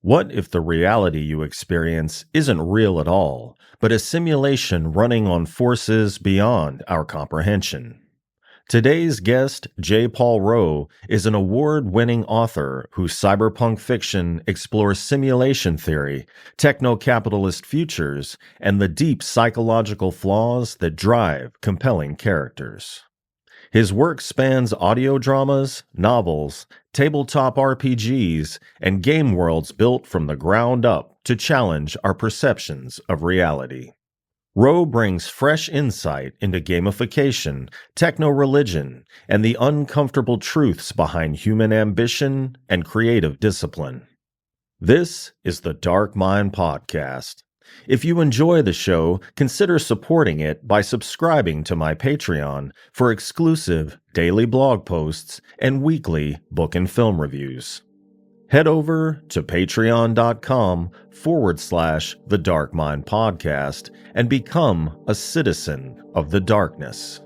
What if the reality you experience isn't real at all, but a simulation running on forces beyond our comprehension? Today's guest, J. Paul Rowe, is an award-winning author whose cyberpunk fiction explores simulation theory, techno-capitalist futures, and the deep psychological flaws that drive compelling characters. His work spans audio dramas, novels, tabletop RPGs, and game worlds built from the ground up to challenge our perceptions of reality. Rowe brings fresh insight into gamification, techno-religion, and the uncomfortable truths behind human ambition and creative discipline. This is the Dark Mind Podcast. If you enjoy the show, consider supporting it by subscribing to my Patreon for exclusive daily blog posts and weekly book and film reviews. Head over to patreon.com/The Dark Mind Podcast and become a citizen of the darkness.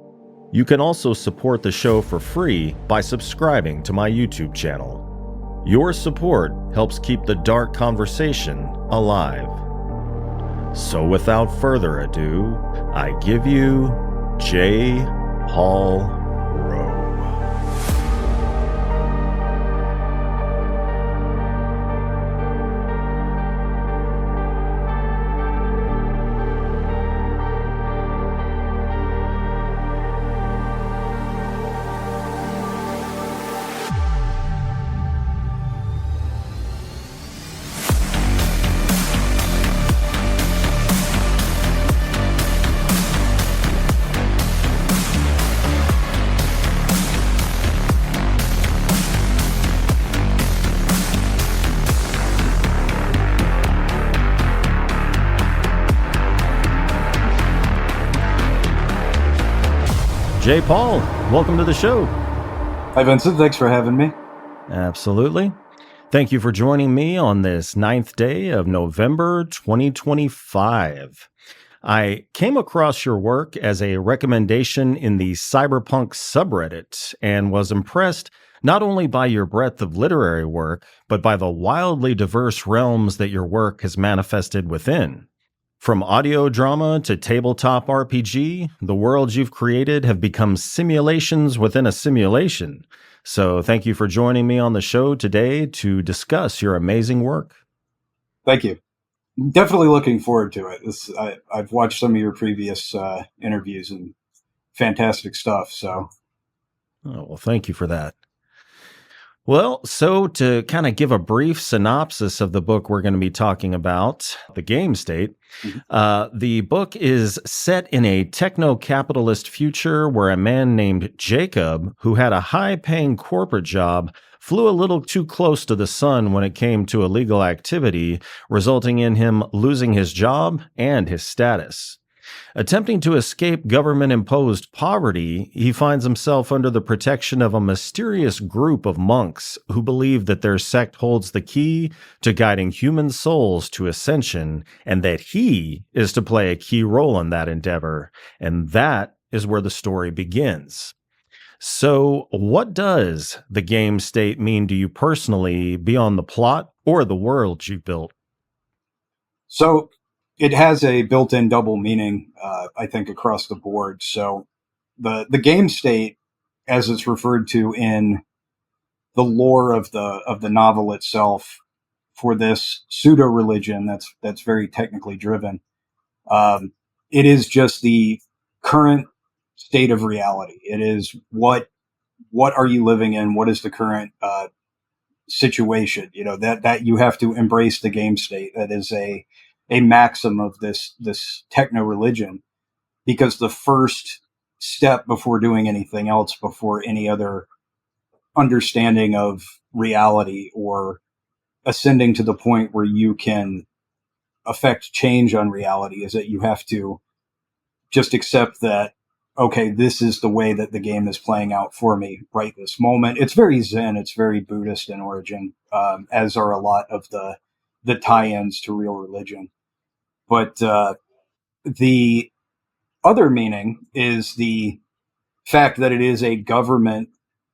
You can also support the show for free by subscribing to my YouTube channel. Your support helps keep the dark conversation alive. So without further ado, I give you J. Paul Rowe. J. Paul, welcome to the show. Hi, Vincent. Thanks for having me. Absolutely. Thank you for joining me on this 9th day of November 2025. I came across your work as a recommendation in the Cyberpunk subreddit and was impressed not only by your breadth of literary work, but by the wildly diverse realms that your work has manifested within. From audio drama to tabletop RPG, the worlds you've created have become simulations within a simulation. So thank you for joining me on the show today to discuss your amazing work. Thank you. Definitely looking forward to it. I've watched some of your previous interviews and fantastic stuff. So, well, thank you for that. Well, so to kind of give a brief synopsis of the book we're going to be talking about, The Game State, the book is set in a techno-capitalist future where a man named Jacob, who had a high-paying corporate job, flew a little too close to the sun when it came to illegal activity, resulting in him losing his job and his status. Attempting to escape government-imposed poverty, he finds himself under the protection of a mysterious group of monks who believe that their sect holds the key to guiding human souls to ascension, and that he is to play a key role in that endeavor. And that is where the story begins. So, what does the game state mean to you personally beyond the plot or the world you've built? So it has a built-in double meaning, I think, across the board. So the game state, as it's referred to in the lore of the novel itself, for this pseudo religion that's very technically driven, it is just the current state of reality. It is what are you living in? What is the current situation? You know, that you have to embrace the game state. That is a maxim of this techno religion, because the first step before doing anything else, before any other understanding of reality or ascending to the point where you can affect change on reality, is that you have to just accept that, okay, this is the way that the game is playing out for me right this moment. It's very Zen. It's very Buddhist in origin, as are a lot of the tie-ins to real religion. But the other meaning is the fact that it is a government,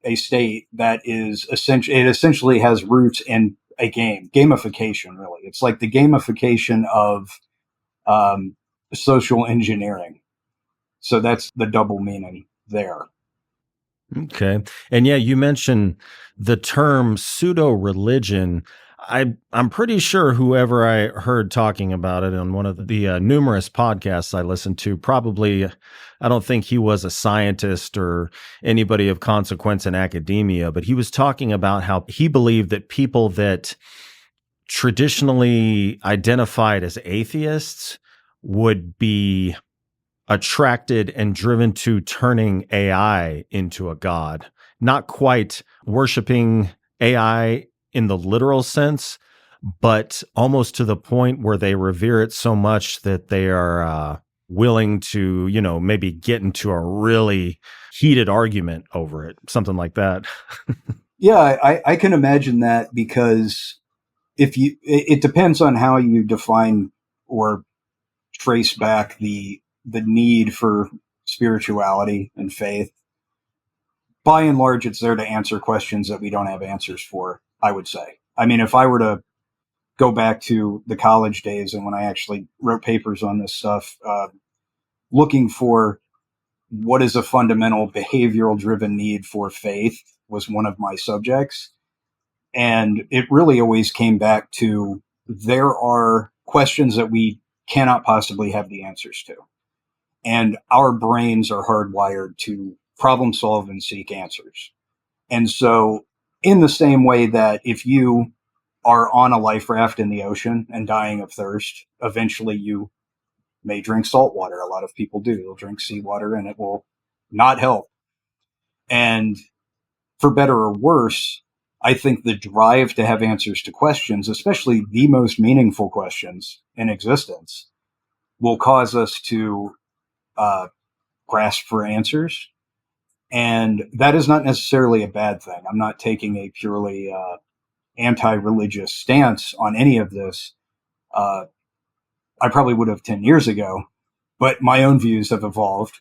a state that is essentially has roots in a gamification, really. It's like the gamification of um, social engineering. So that's the double meaning there. Okay. And yeah, you mentioned the term pseudo religion. I'm pretty sure whoever I heard talking about it on one of the numerous podcasts I listened to, probably, I don't think he was a scientist or anybody of consequence in academia, but he was talking about how he believed that people that traditionally identified as atheists would be attracted and driven to turning AI into a god, not quite worshiping AI in the literal sense, but almost to the point where they revere it so much that they are willing to, maybe get into a really heated argument over it, something like that. Yeah, I can imagine that, because it depends on how you define or trace back the need for spirituality and faith. By and large, it's there to answer questions that we don't have answers for, I would say. I mean, if I were to go back to the college days and when I actually wrote papers on this stuff, looking for what is a fundamental behavioral driven need for faith was one of my subjects. And it really always came back to, there are questions that we cannot possibly have the answers to. And our brains are hardwired to problem solve and seek answers. And so, in the same way that if you are on a life raft in the ocean and dying of thirst, eventually you may drink salt water. A lot of people do. They'll drink seawater and it will not help. And for better or worse, I think the drive to have answers to questions, especially the most meaningful questions in existence, will cause us to grasp for answers. And that is not necessarily a bad thing. I'm not taking a purely anti-religious stance on any of this. I probably would have 10 years ago, but my own views have evolved.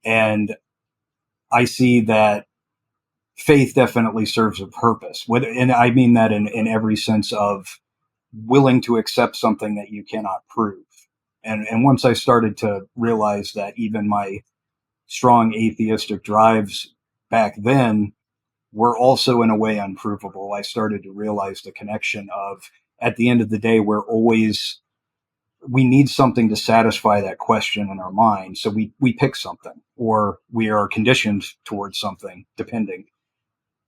And I see that faith definitely serves a purpose. And I mean that in every sense of willing to accept something that you cannot prove. And once I started to realize that even my strong atheistic drives back then were also in a way unprovable, I started to realize the connection of, at the end of the day, we need something to satisfy that question in our mind. So we pick something, or we are conditioned towards something, depending.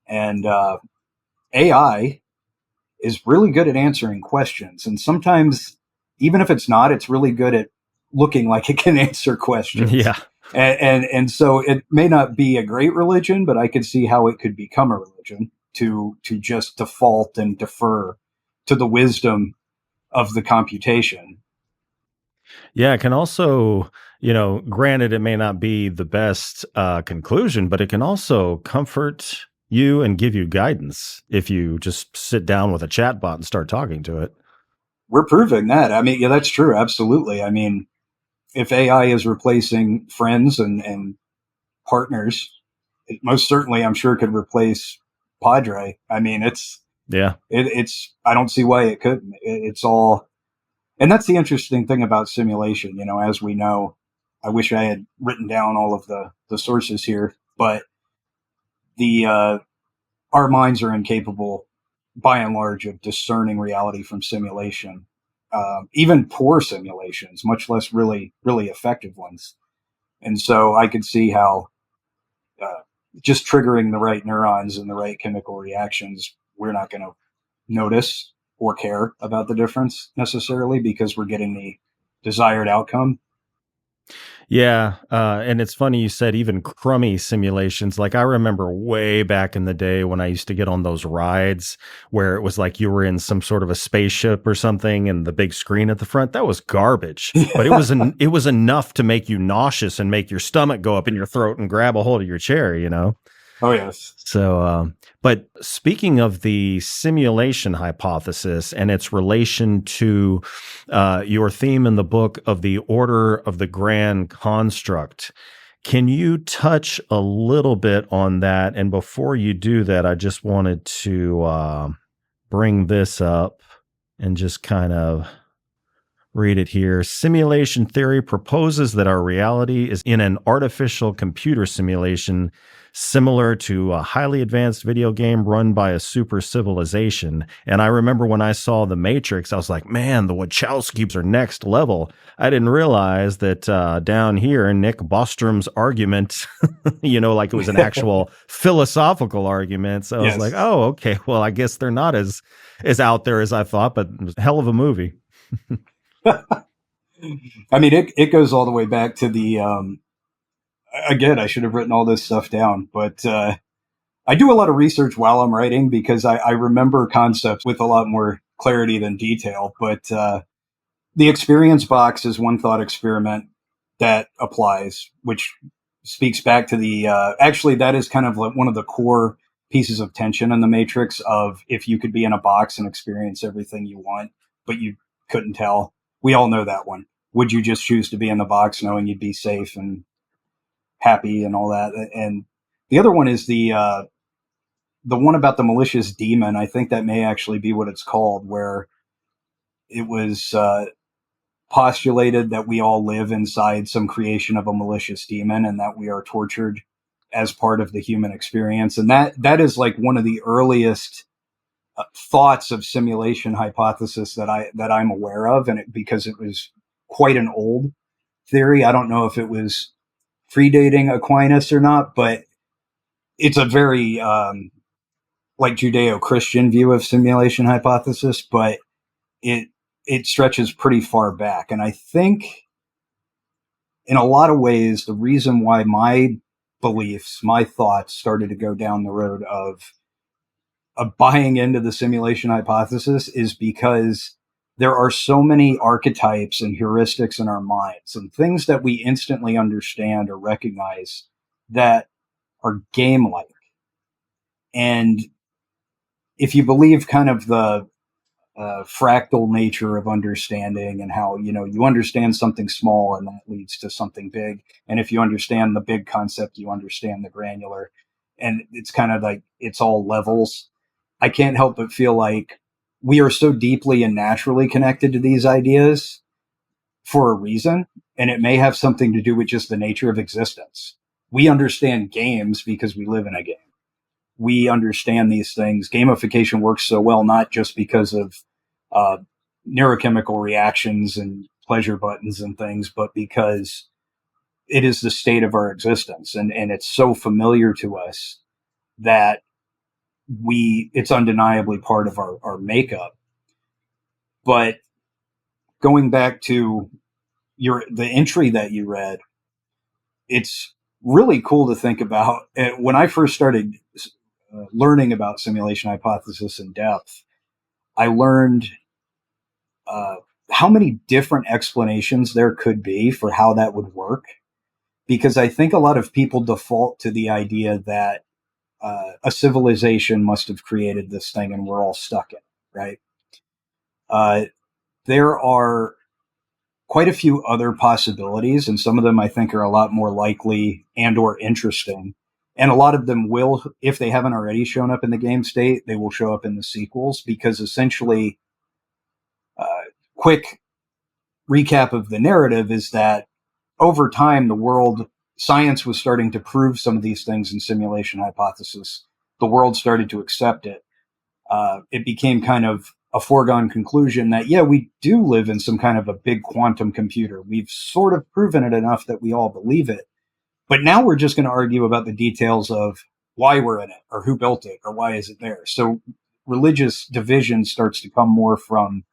And AI is really good at answering questions. And sometimes, even if it's not, it's really good at looking like it can answer questions. Yeah. And so it may not be a great religion, but I could see how it could become a religion, to just default and defer to the wisdom of the computation. Yeah, it can also, granted, it may not be the best conclusion, but it can also comfort you and give you guidance if you just sit down with a chatbot and start talking to it. We're proving that. I mean, yeah, that's true. Absolutely. I mean, if AI is replacing friends and partners, it most certainly, I'm sure, could replace Padre. I mean, Yeah. it's, I don't see why it couldn't. It's all, and that's the interesting thing about simulation. As we know, I wish I had written down all of the sources here, but our minds are incapable, by and large, of discerning reality from simulation. Even poor simulations, much less really, really effective ones. And so I could see how just triggering the right neurons and the right chemical reactions, we're not going to notice or care about the difference necessarily, because we're getting the desired outcome. Yeah. And it's funny you said even crummy simulations. Like I remember way back in the day when I used to get on those rides where it was like you were in some sort of a spaceship or something and the big screen at the front. That was garbage. But it was enough to make you nauseous and make your stomach go up in your throat and grab a hold of your chair, Oh, yes. So, but speaking of the simulation hypothesis and its relation to your theme in the book of the order of the grand construct, can you touch a little bit on that? And before you do that, I just wanted to bring this up and just kind of read it here. Simulation theory proposes that our reality is in an artificial computer simulation similar to a highly advanced video game run by a super civilization. And I remember when I saw The Matrix, I was like, man, the Wachowskis are next level. I didn't realize that down here, Nick Bostrom's argument, like it was an actual philosophical argument. So I was like, oh, okay, well, I guess they're not as out there as I thought, but it was a hell of a movie. I mean, it goes all the way back to the, again, I should have written all this stuff down, but I do a lot of research while I'm writing because I remember concepts with a lot more clarity than detail. But the experience box is one thought experiment that applies, which speaks back to the, actually, that is kind of like one of the core pieces of tension in the Matrix of if you could be in a box and experience everything you want, but you couldn't tell. We all know that one. Would you just choose to be in the box knowing you'd be safe and happy and all that? And the other one is the one about the malicious demon. I think that may actually be what it's called, where it was postulated that we all live inside some creation of a malicious demon and that we are tortured as part of the human experience. And that is like one of the earliest thoughts of simulation hypothesis that I'm aware of, and because it was quite an old theory. I don't know if it was predating Aquinas or not, but it's a very like Judeo-Christian view of simulation hypothesis, but it stretches pretty far back. And I think in a lot of ways, the reason why my beliefs, my thoughts started to go down the road of buying into the simulation hypothesis is because there are so many archetypes and heuristics in our minds and things that we instantly understand or recognize that are game-like. And if you believe kind of the fractal nature of understanding and how, you understand something small and that leads to something big. And if you understand the big concept, you understand the granular. And it's kind of like, it's all levels. I can't help but feel like we are so deeply and naturally connected to these ideas for a reason. And it may have something to do with just the nature of existence. We understand games because we live in a game. We understand these things. Gamification works so well, not just because of neurochemical reactions and pleasure buttons and things, but because it is the state of our existence. And it's so familiar to us that it's undeniably part of our makeup. But going back to the entry that you read, it's really cool to think about. When I first started learning about simulation hypothesis in depth, I learned how many different explanations there could be for how that would work. Because I think a lot of people default to the idea that a civilization must have created this thing and we're all stuck in it, right? There are quite a few other possibilities, and some of them I think are a lot more likely and or interesting. And a lot of them will, if they haven't already shown up in the game state, they will show up in the sequels, because essentially, quick recap of the narrative is that over time, science was starting to prove some of these things in simulation hypothesis. The world started to accept it. It became kind of a foregone conclusion that, yeah, we do live in some kind of a big quantum computer. We've sort of proven it enough that we all believe it. But now we're just going to argue about the details of why we're in it, or who built it, or why is it there. So religious division starts to come more from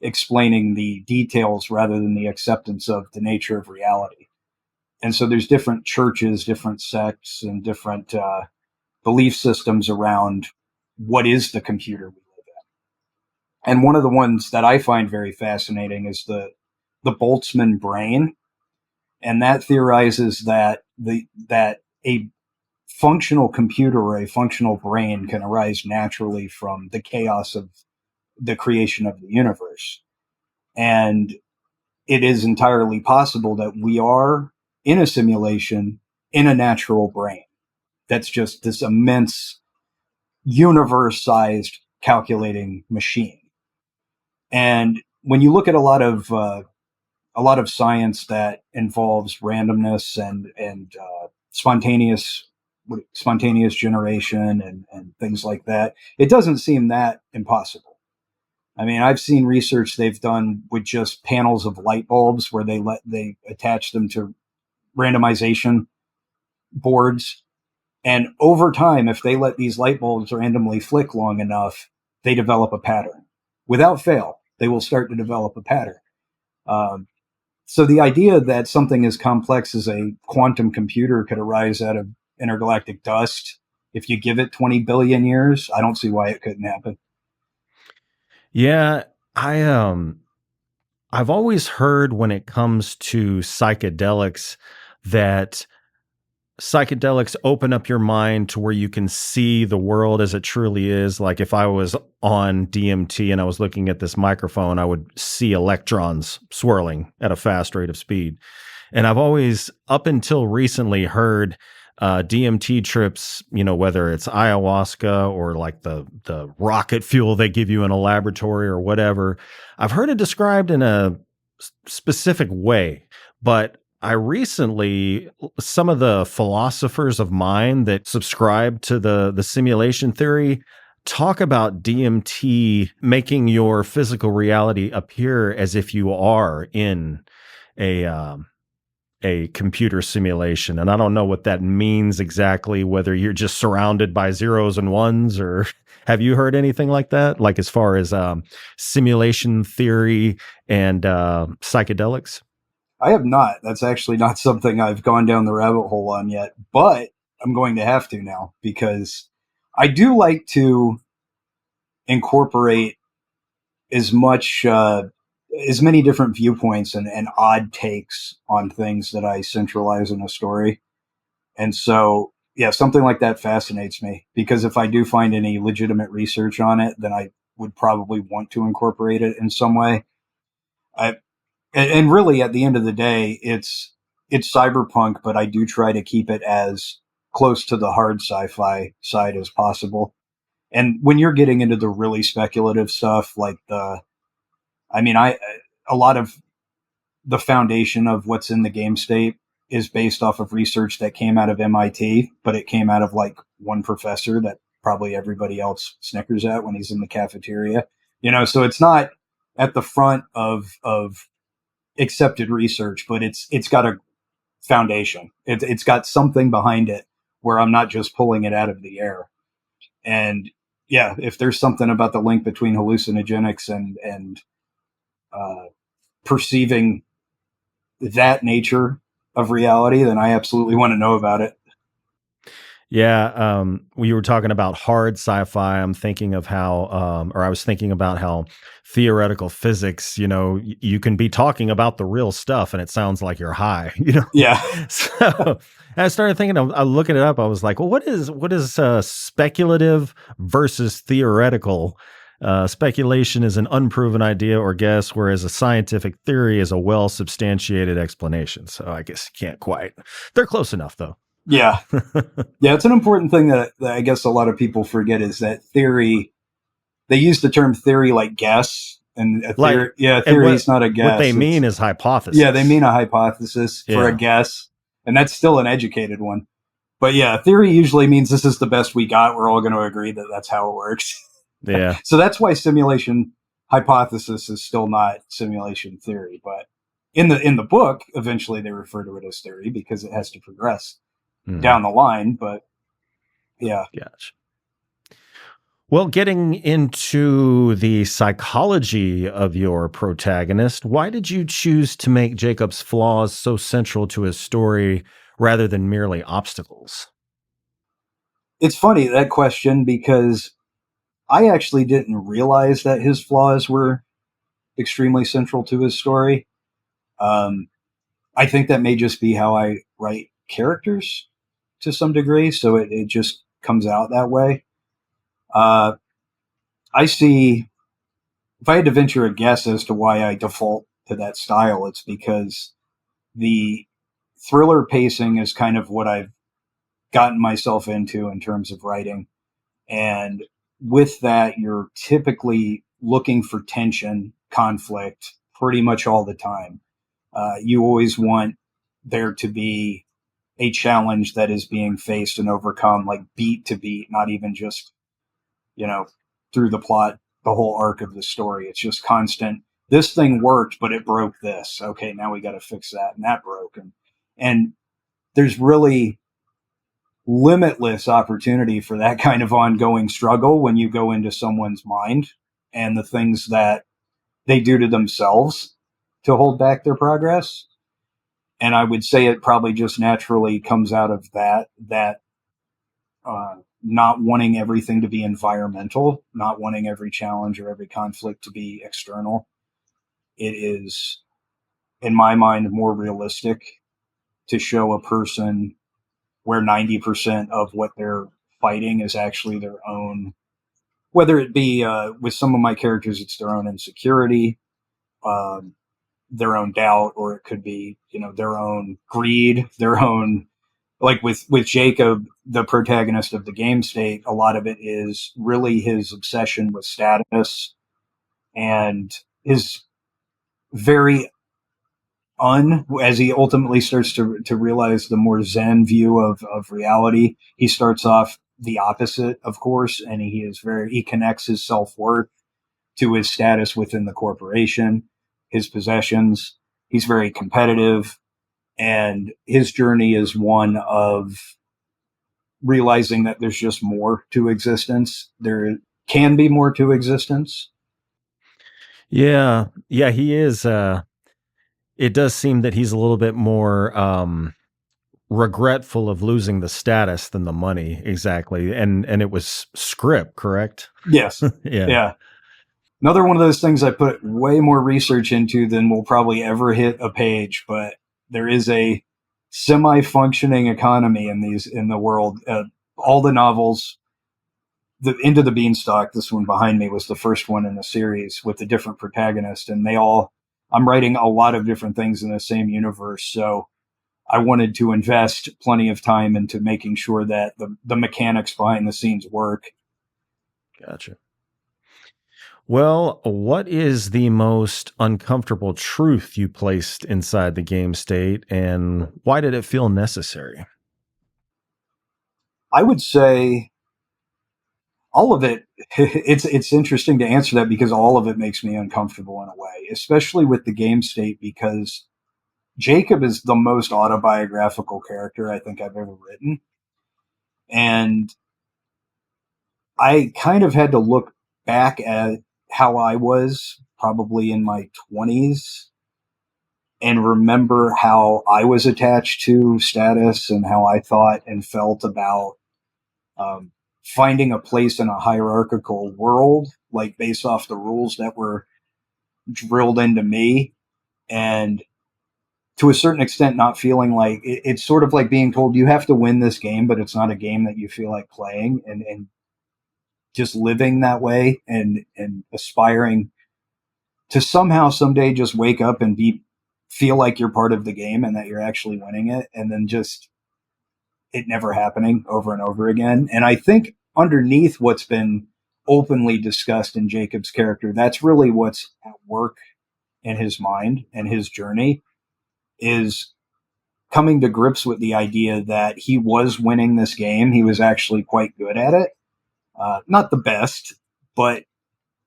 explaining the details rather than the acceptance of the nature of reality. And so there's different churches, different sects, and different belief systems around what is the computer we live in. And one of the ones that I find very fascinating is the Boltzmann brain. And that theorizes that that a functional computer or a functional brain can arise naturally from the chaos of the creation of the universe. And it is entirely possible that we are in a simulation in a natural brain. That's just this immense universe-sized calculating machine. And when you look at a lot of science that involves randomness and spontaneous generation and things like that, it doesn't seem that impossible. I mean, I've seen research they've done with just panels of light bulbs where they attach them to randomization boards. And over time, if they let these light bulbs randomly flick long enough, they develop a pattern. Without fail, they will start to develop a pattern. So the idea that something as complex as a quantum computer could arise out of intergalactic dust, if you give it 20 billion years, I don't see why it couldn't happen. Yeah, I've always heard when it comes to psychedelics that psychedelics open up your mind to where you can see the world as it truly is. Like if I was on DMT and I was looking at this microphone, I would see electrons swirling at a fast rate of speed. And I've always, up until recently, heard DMT trips, whether it's ayahuasca or like the rocket fuel they give you in a laboratory or whatever. I've heard it described in a specific way, but I recently, some of the philosophers of mind that subscribe to the simulation theory talk about DMT making your physical reality appear as if you are in a computer simulation. And I don't know what that means exactly, whether you're just surrounded by zeros and ones, or have you heard anything like that? Like as far as simulation theory and psychedelics? I have not. That's actually not something I've gone down the rabbit hole on yet, but I'm going to have to now because I do like to incorporate as many different viewpoints and odd takes on things that I centralize in a story. And so, yeah, something like that fascinates me because if I do find any legitimate research on it, then I would probably want to incorporate it in some way. And really, at the end of the day, it's cyberpunk, but I do try to keep it as close to the hard sci-fi side as possible. And when you're getting into the really speculative stuff, like a lot of the foundation of what's in the game state is based off of research that came out of MIT, but it came out of like one professor that probably everybody else snickers at when he's in the cafeteria. So it's not at the front of accepted research, but it's got a foundation. It's got something behind it where I'm not just pulling it out of the air. And yeah, if there's something about the link between hallucinogenics and perceiving that nature of reality, then I absolutely want to know about it. Yeah, we were talking about hard sci-fi. I'm thinking of how, or I was thinking about how theoretical physics, you can be talking about the real stuff and it sounds like you're high, Yeah. So I started thinking, I'm looking it up. I was like, well, what is speculative versus theoretical? Speculation is an unproven idea or guess, whereas a scientific theory is a well-substantiated explanation. So I guess you can't quite. They're close enough, though. Yeah. Yeah, it's an important thing that I guess a lot of people forget is that theory, they use the term theory like guess, and theory is not a guess. What they mean is hypothesis. Yeah, they mean a hypothesis for a guess, and that's still an educated one. But yeah, theory usually means this is the best we got. We're all going to agree that that's how it works. Yeah. So that's why simulation hypothesis is still not simulation theory. But in the book, eventually they refer to it as theory because it has to progress down the line. But yeah. Gotcha. Well, getting into the psychology of your protagonist, why did you choose to make Jacob's flaws so central to his story rather than merely obstacles? It's funny, that question, because I actually didn't realize that his flaws were extremely central to his story. I think that may just be how I write characters to some degree, so it just comes out that way. I see, if I had to venture a guess as to why I default to that style, it's because the thriller pacing is kind of what I've gotten myself into in terms of writing. And with that, you're typically looking for tension, conflict, pretty much all the time. You always want there to be a challenge that is being faced and overcome, like beat to beat, not even just, you know, through the plot, the whole arc of the story. It's just constant. This thing worked, but it broke this. Okay, now we got to fix that, and that broke. And there's really limitless opportunity for that kind of ongoing struggle when you go into someone's mind and the things that they do to themselves to hold back their progress. And I would say it probably just naturally comes out of that not wanting everything to be environmental, not wanting every challenge or every conflict to be external. It is, in my mind, more realistic to show a person where 90% of what they're fighting is actually their own, whether it be with some of my characters, it's their own insecurity, their own doubt, or it could be, their own greed, their own, like with Jacob, the protagonist of the game state, a lot of it is really his obsession with status and his very as he ultimately starts to realize the more Zen view of reality, he starts off the opposite, of course, and he connects his self-worth to his status within the corporation, his possessions. He's very competitive, and his journey is one of realizing that there's just more to existence. There can be more to existence. Yeah, he is. It does seem that he's a little bit more regretful of losing the status than the money, exactly. And it was script, correct? Yes. Yeah. Yeah. Another one of those things I put way more research into than will probably ever hit a page, but there is a semi-functioning economy in the world. All the novels, the Into the Beanstalk, this one behind me was the first one in the series with a different protagonist, and I'm writing a lot of different things in the same universe, so I wanted to invest plenty of time into making sure that the mechanics behind the scenes work. Gotcha. Well, what is the most uncomfortable truth you placed inside the game state, and why did it feel necessary? I would say all of it. It's interesting to answer that because all of it makes me uncomfortable in a way, especially with the game state, because Jacob is the most autobiographical character I think I've ever written. And I kind of had to look back at how I was probably in my 20s and remember how I was attached to status and how I thought and felt about finding a place in a hierarchical world, like based off the rules that were drilled into me. And to a certain extent, not feeling like it's sort of like being told you have to win this game, but it's not a game that you feel like playing, and just living that way and aspiring to somehow someday just wake up and feel like you're part of the game and that you're actually winning it, and then just it never happening over and over again. And I think underneath what's been openly discussed in Jacob's character, that's really what's at work in his mind and his journey, is coming to grips with the idea that he was winning this game. He was actually quite good at it. Not the best, but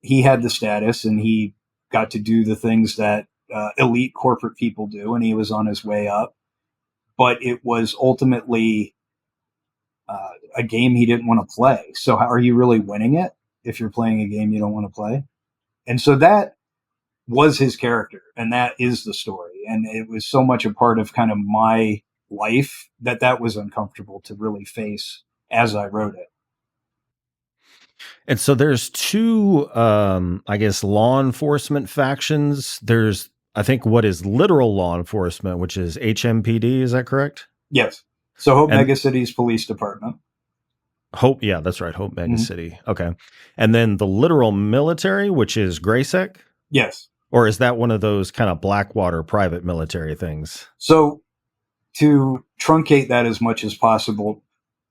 he had the status and he got to do the things that elite corporate people do, and he was on his way up. But it was ultimately a game he didn't want to play. So how are you really winning it if you're playing a game you don't want to play? And so that was his character, and that is the story. And it was so much a part of kind of my life that was uncomfortable to really face as I wrote it. And so there's two, I guess, law enforcement factions. There's, I think, what is literal law enforcement, which is HMPD. Is that correct? Yes. So Hope And Mega City's police department. Hope, yeah, that's right. Hope Mega City. Okay. And then the literal military, which is Graysec? Yes. Or is that one of those kind of Blackwater private military things? So to truncate that as much as possible,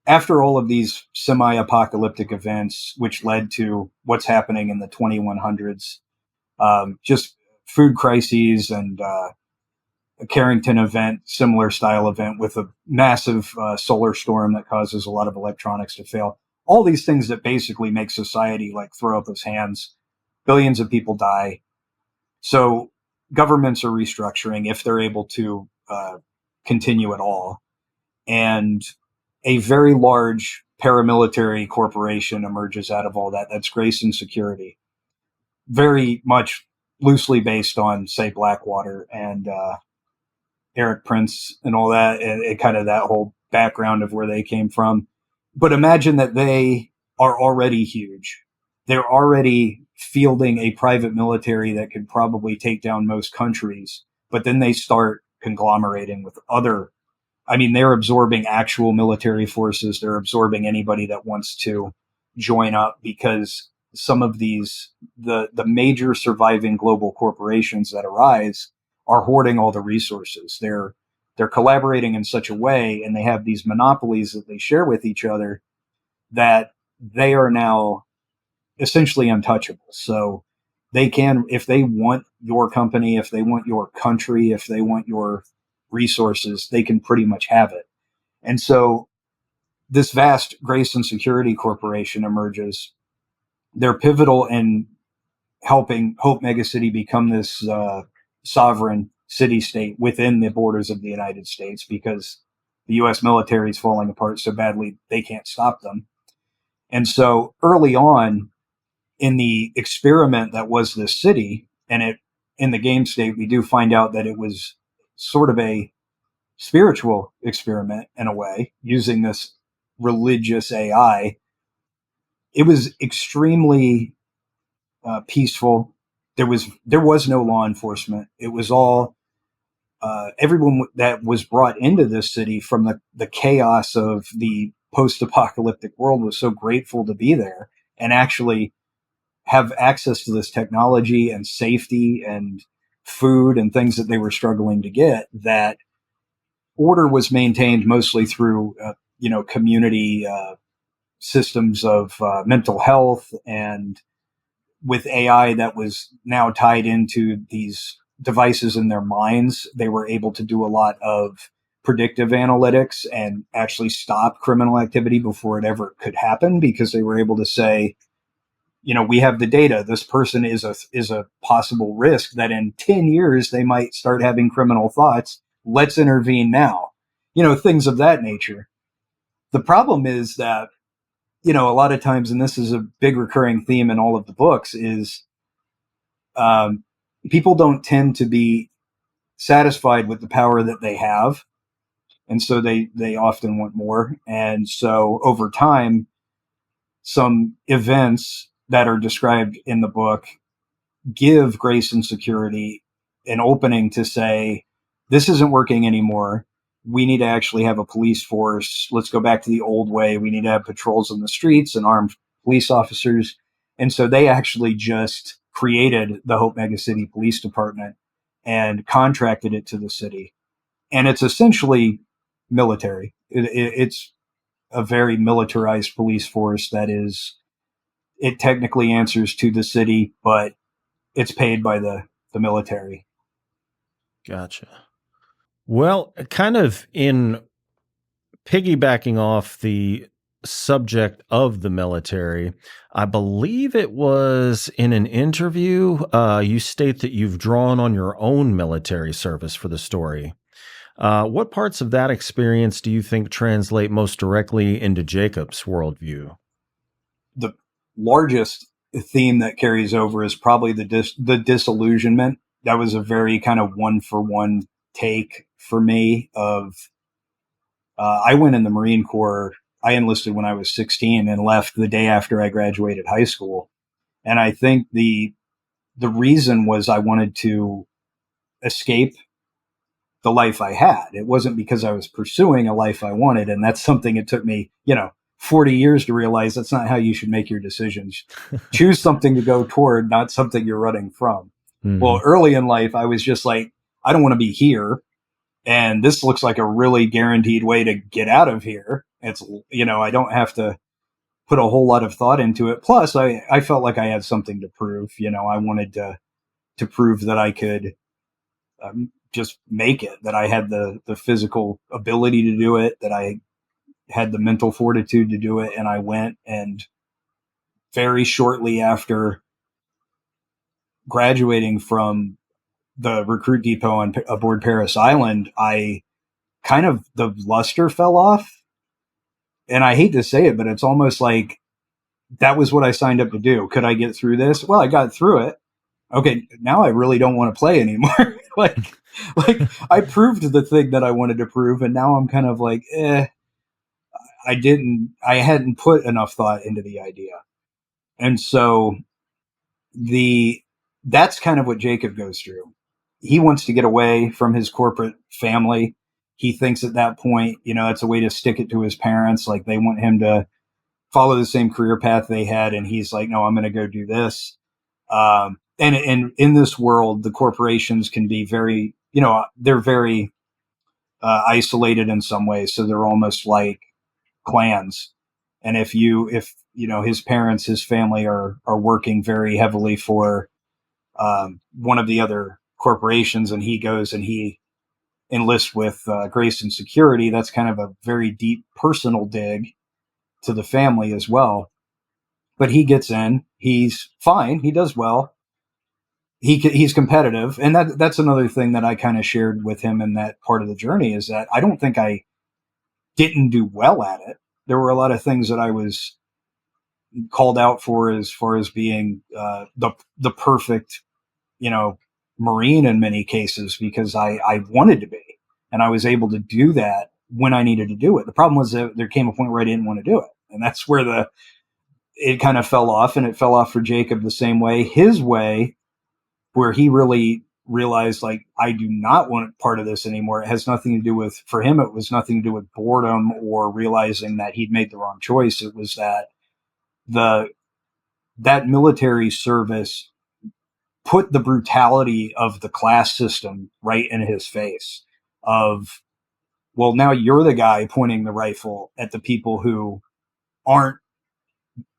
after all of these semi-apocalyptic events, which led to what's happening in the 2100s, just food crises and a Carrington event, similar style event with a massive solar storm that causes a lot of electronics to fail. All these things that basically make society like throw up its hands. Billions of people die. So governments are restructuring if they're able to continue at all. And a very large paramilitary corporation emerges out of all that. That's Grace and Security. Very much loosely based on, say, Blackwater and Eric Prince and all that, and kind of that whole background of where they came from. But imagine that they are already huge. They're already fielding a private military that could probably take down most countries, but then they start conglomerating with other. I mean, they're absorbing actual military forces. They're absorbing anybody that wants to join up, because some of these, the major surviving global corporations that arise are hoarding all the resources. They're collaborating in such a way, and they have these monopolies that they share with each other, that they are now essentially untouchable. So they can, if they want your company, if they want your country, if they want your resources, they can pretty much have it. And so this vast Grace and Security Corporation emerges. They're pivotal in helping Hope Megacity become this sovereign city-state within the borders of the United States, because the U.S. military is falling apart so badly they can't stop them. And so early on in the experiment that was this city, and it in the game state, we do find out that it was sort of a spiritual experiment in a way, using this religious AI. It was extremely peaceful. There was no law enforcement. It was all everyone that was brought into this city from the chaos of the post-apocalyptic world was so grateful to be there and actually have access to this technology and safety and food and things that they were struggling to get, that order was maintained mostly through, community systems of mental health, and with AI that was now tied into these devices in their minds, they were able to do a lot of predictive analytics and actually stop criminal activity before it ever could happen, because they were able to say, we have the data. This person is a possible risk that in 10 years they might start having criminal thoughts. Let's intervene now. Things of that nature. The problem is that, a lot of times, and this is a big recurring theme in all of the books, is people don't tend to be satisfied with the power that they have. And so they often want more. And so over time, some events that are described in the book give Grace and Security an opening to say, this isn't working anymore. We need to actually have a police force. Let's go back to the old way. We need to have patrols in the streets and armed police officers. And so they actually just created the Hope Megacity Police Department and contracted it to the city. And it's essentially military. It's a very militarized police force that it technically answers to the city, but it's paid by the military. Gotcha. Well, kind of in piggybacking off the subject of the military, I believe it was in an interview, you state that you've drawn on your own military service for the story. What parts of that experience do you think translate most directly into Jacob's worldview? The largest theme that carries over is probably the disillusionment. That was a very kind of one-for-one take for me of, I went in the Marine Corps. I enlisted when I was 16 and left the day after I graduated high school. And I think the reason was I wanted to escape the life I had. It wasn't because I was pursuing a life I wanted. And that's something it took me, 40 years to realize that's not how you should make your decisions. Choose something to go toward, not something you're running from. Mm-hmm. Well, early in life, I was just like, I don't want to be here. And this looks like a really guaranteed way to get out of here. It's, I don't have to put a whole lot of thought into it. Plus, I felt like I had something to prove. I wanted to prove that I could just make it, that I had the physical ability to do it, that I had the mental fortitude to do it. And I went, and very shortly after graduating from the recruit depot aboard Paris Island, the luster fell off. And I hate to say it, but it's almost like that was what I signed up to do. Could I get through this? Well, I got through it. Okay, now I really don't want to play anymore. like I proved the thing that I wanted to prove, and now I'm kind of like, I hadn't put enough thought into the idea. And so that's kind of what Jacob goes through. He wants to get away from his corporate family. He thinks at that point, it's a way to stick it to his parents. Like, they want him to follow the same career path they had. And he's like, no, I'm going to go do this. And in this world, the corporations can be very, they're very isolated in some ways. So they're almost like clans. And if his parents, his family are working very heavily for one of the other corporations, and he goes and he enlists with Grace and Security, that's kind of a very deep personal dig to the family as well. But he gets in, he's fine, he does well. He's competitive, and that's another thing that I kind of shared with him in that part of the journey, is that I don't think I didn't do well at it. There were a lot of things that I was called out for, as far as being the perfect, Marine in many cases, because I wanted to be, and I was able to do that when I needed to do it. The problem was that there came a point where I didn't want to do it, and that's where it kind of fell off. And it fell off for Jacob the same way, his way, where he really realized, like, I do not want part of this anymore. It has nothing to do with, for him, it was nothing to do with boredom or realizing that he'd made the wrong choice. It was that that military service put the brutality of the class system right in his face of, well, now you're the guy pointing the rifle at the people who aren't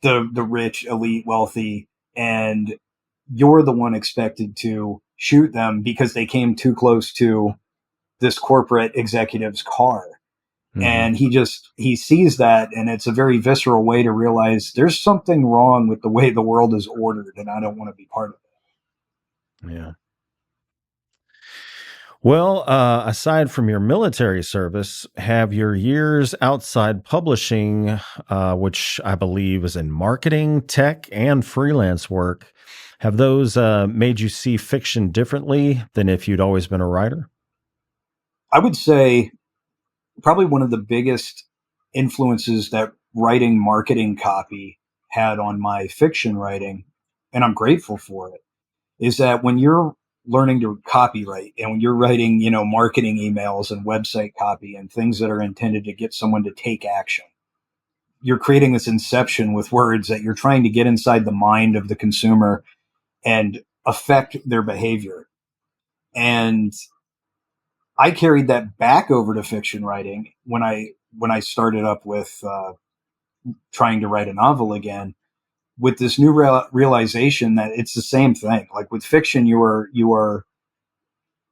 the rich, elite, wealthy, and you're the one expected to shoot them because they came too close to this corporate executive's car. Mm-hmm. And he sees that, and it's a very visceral way to realize there's something wrong with the way the world is ordered, and I don't want to be part of it. Yeah. Well, aside from your military service, have your years outside publishing, which I believe is in marketing, tech, and freelance work, have those made you see fiction differently than if you'd always been a writer? I would say probably one of the biggest influences that writing marketing copy had on my fiction writing, and I'm grateful for it, is that when you're learning to copyright, and when you're writing, marketing emails and website copy and things that are intended to get someone to take action, you're creating this inception with words that you're trying to get inside the mind of the consumer and affect their behavior. And I carried that back over to fiction writing when I started up with trying to write a novel again, with this new realization that it's the same thing. Like, with fiction, you are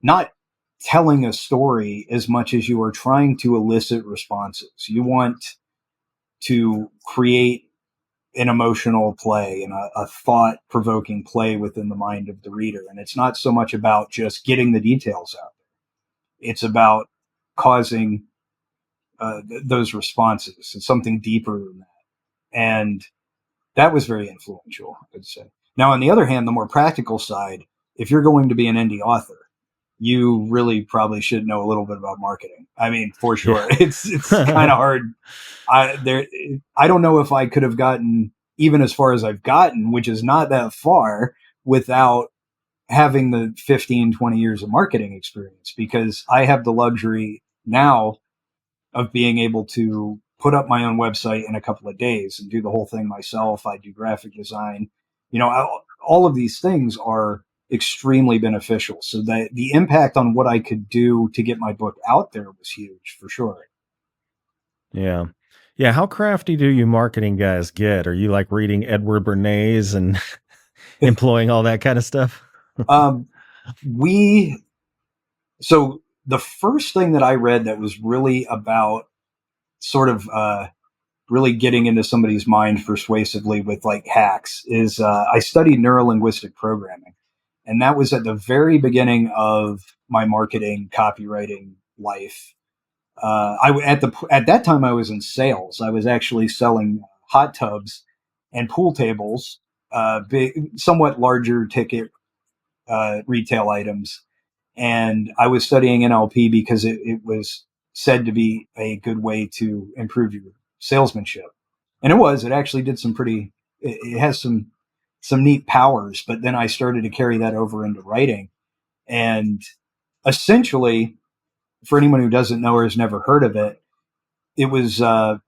not telling a story as much as you are trying to elicit responses. You want to create an emotional play and a thought-provoking play within the mind of the reader. And it's not so much about just getting the details out. It's about causing those responses. It's something deeper than that. And that was very influential, I'd say. Now, on the other hand, the more practical side, if you're going to be an indie author, you really probably should know a little bit about marketing. I mean, for sure. Yeah. It's kind of hard. I don't know if I could have gotten even as far as I've gotten, which is not that far, without having the 15, 20 years of marketing experience, because I have the luxury now of being able to put up my own website in a couple of days and do the whole thing myself. I do graphic design. All of these things are extremely beneficial. So that the impact on what I could do to get my book out there was huge, for sure. Yeah. Yeah, how crafty do you marketing guys get? Are you like reading Edward Bernays and employing all that kind of stuff? Um, we so the first thing that I read that was really about sort of really getting into somebody's mind persuasively with like hacks is I studied neuro-linguistic programming, and that was at the very beginning of my marketing copywriting life. At that time I was in sales. I was actually selling hot tubs and pool tables, somewhat larger ticket retail items, and I was studying NLP because it was said to be a good way to improve your salesmanship, and it was. It actually did some pretty. It has some neat powers. But then I started to carry that over into writing, and essentially, for anyone who doesn't know or has never heard of it, it was a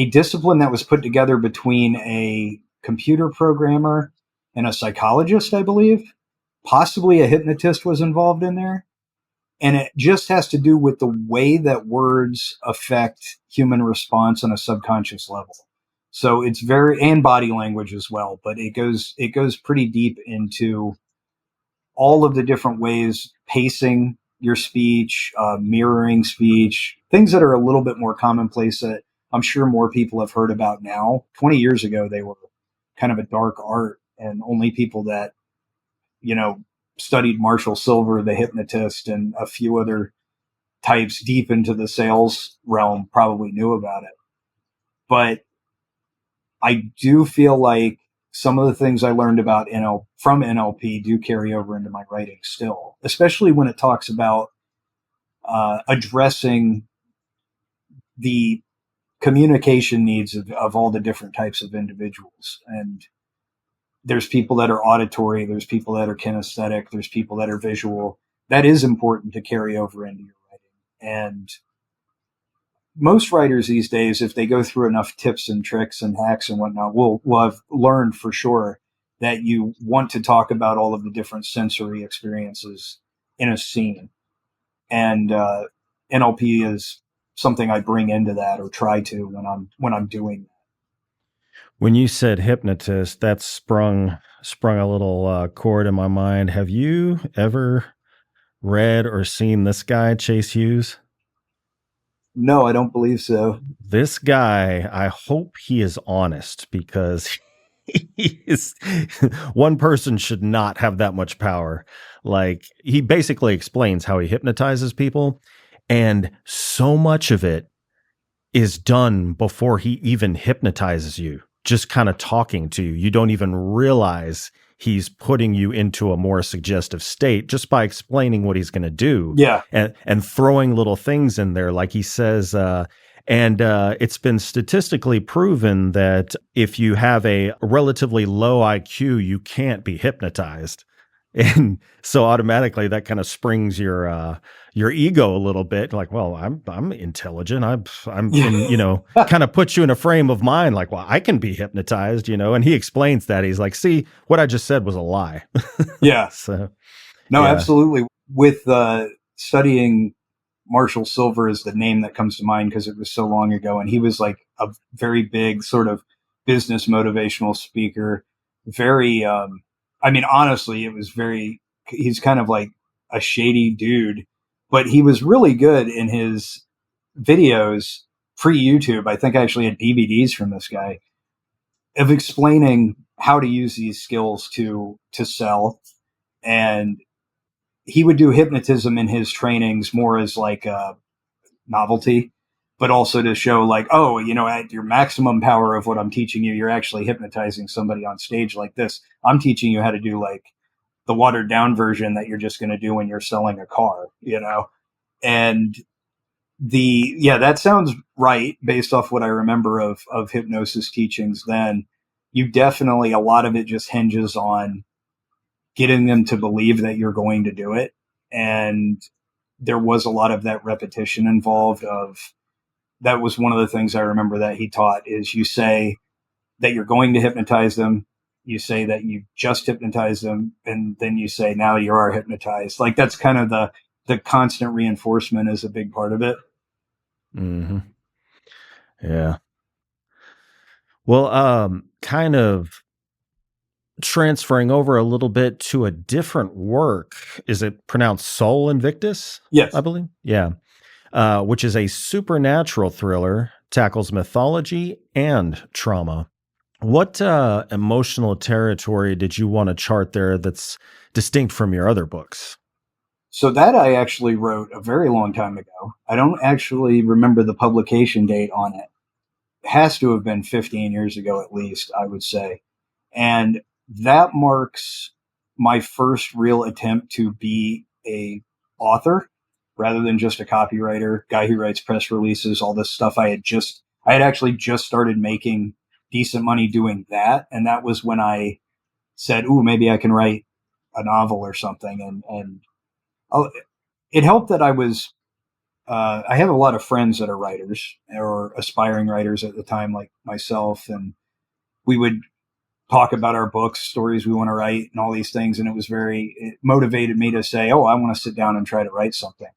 discipline that was put together between a computer programmer and a psychologist, I believe. Possibly a hypnotist was involved in there. And it just has to do with the way that words affect human response on a subconscious level. So it's and body language as well, but it goes pretty deep into all of the different ways, pacing your speech, mirroring speech, things that are a little bit more commonplace that I'm sure more people have heard about now. 20 years ago, they were kind of a dark art, and only people that, you know, studied Marshall Silver, the hypnotist, and a few other types deep into the sales realm probably knew about it. But I do feel like some of the things I learned about from NLP do carry over into my writing still, especially when it talks about addressing the communication needs of all the different types of individuals. And there's people that are auditory, there's people that are kinesthetic, there's people that are visual. That is important to carry over into your writing. And most writers these days, if they go through enough tips and tricks and hacks and whatnot, will have learned for sure that you want to talk about all of the different sensory experiences in a scene. And NLP is something I bring into that, or try to, when I'm doing that. When you said hypnotist, that sprung a little chord in my mind. Have you ever read or seen this guy, Chase Hughes? No, I don't believe so. This guy, I hope he is honest because he is one person should not have that much power. Like he basically explains how he hypnotizes people, and so much of it is done before he even hypnotizes you, just kind of talking to you. You don't even realize he's putting you into a more suggestive state just by explaining what he's going to do. Yeah. And throwing little things in there. Like he says, it's been statistically proven that if you have a relatively low IQ, you can't be hypnotized. And so automatically that kind of springs your ego a little bit. Like, well, I'm intelligent. I'm kind of puts you in a frame of mind. Like, well, I can be hypnotized, And he explains that. He's like, see, what I just said was a lie. Yeah. So, no, yeah. Absolutely. With studying Marshall Silver is the name that comes to mind because it was so long ago. And he was like a very big sort of business motivational speaker. Very, honestly, he's kind of like a shady dude, but he was really good in his videos pre YouTube. I think I actually had DVDs from this guy of explaining how to use these skills to sell. And he would do hypnotism in his trainings more as like a novelty, but also to show like, oh, at your maximum power of what I'm teaching you, you're actually hypnotizing somebody on stage like this. I'm teaching you how to do like the watered down version that you're just going to do when you're selling a car, and that sounds right based off what I remember of hypnosis teachings. Then you definitely, a lot of it just hinges on getting them to believe that you're going to do it. And there was a lot of that repetition involved. That was one of the things I remember that he taught is you say that you're going to hypnotize them. You say that you just hypnotize them. And then you say, now you are hypnotized. Like that's kind of the constant reinforcement is a big part of it. Mm-hmm. Yeah. Well, kind of transferring over a little bit to a different work. Is it pronounced Soul Invictus? I Yes. believe. Yeah. Which is a supernatural thriller, tackles mythology and trauma. What emotional territory did you want to chart there that's distinct from your other books? So that I actually wrote a very long time ago. I don't actually remember the publication date on it. It has to have been 15 years ago at least, I would say. And that marks my first real attempt to be a author rather than just a copywriter, guy who writes press releases, all this stuff. I had actually just started making decent money doing that. And that was when I said, ooh, maybe I can write a novel or something. And oh, it helped that I have a lot of friends that are writers or aspiring writers at the time, like myself. And we would talk about our books, stories we want to write, and all these things. And it motivated me to say, oh, I want to sit down and try to write something.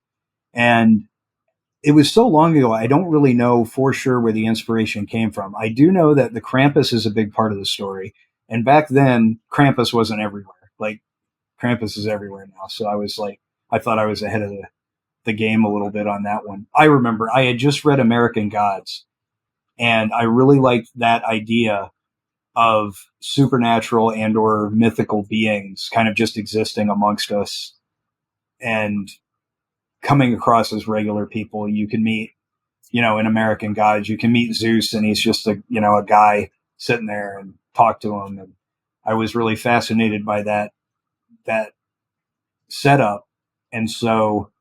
And it was so long ago, I don't really know for sure where the inspiration came from. I do know that the Krampus is a big part of the story. And back then, Krampus wasn't everywhere. Like, Krampus is everywhere now. So I thought I was ahead of the game a little bit on that one. I remember I had just read American Gods, and I really liked that idea of supernatural and or mythical beings kind of just existing amongst us and coming across as regular people. You can meet, in American Gods, you can meet Zeus and he's just a guy sitting there, and talk to him. And I was really fascinated by that setup. And so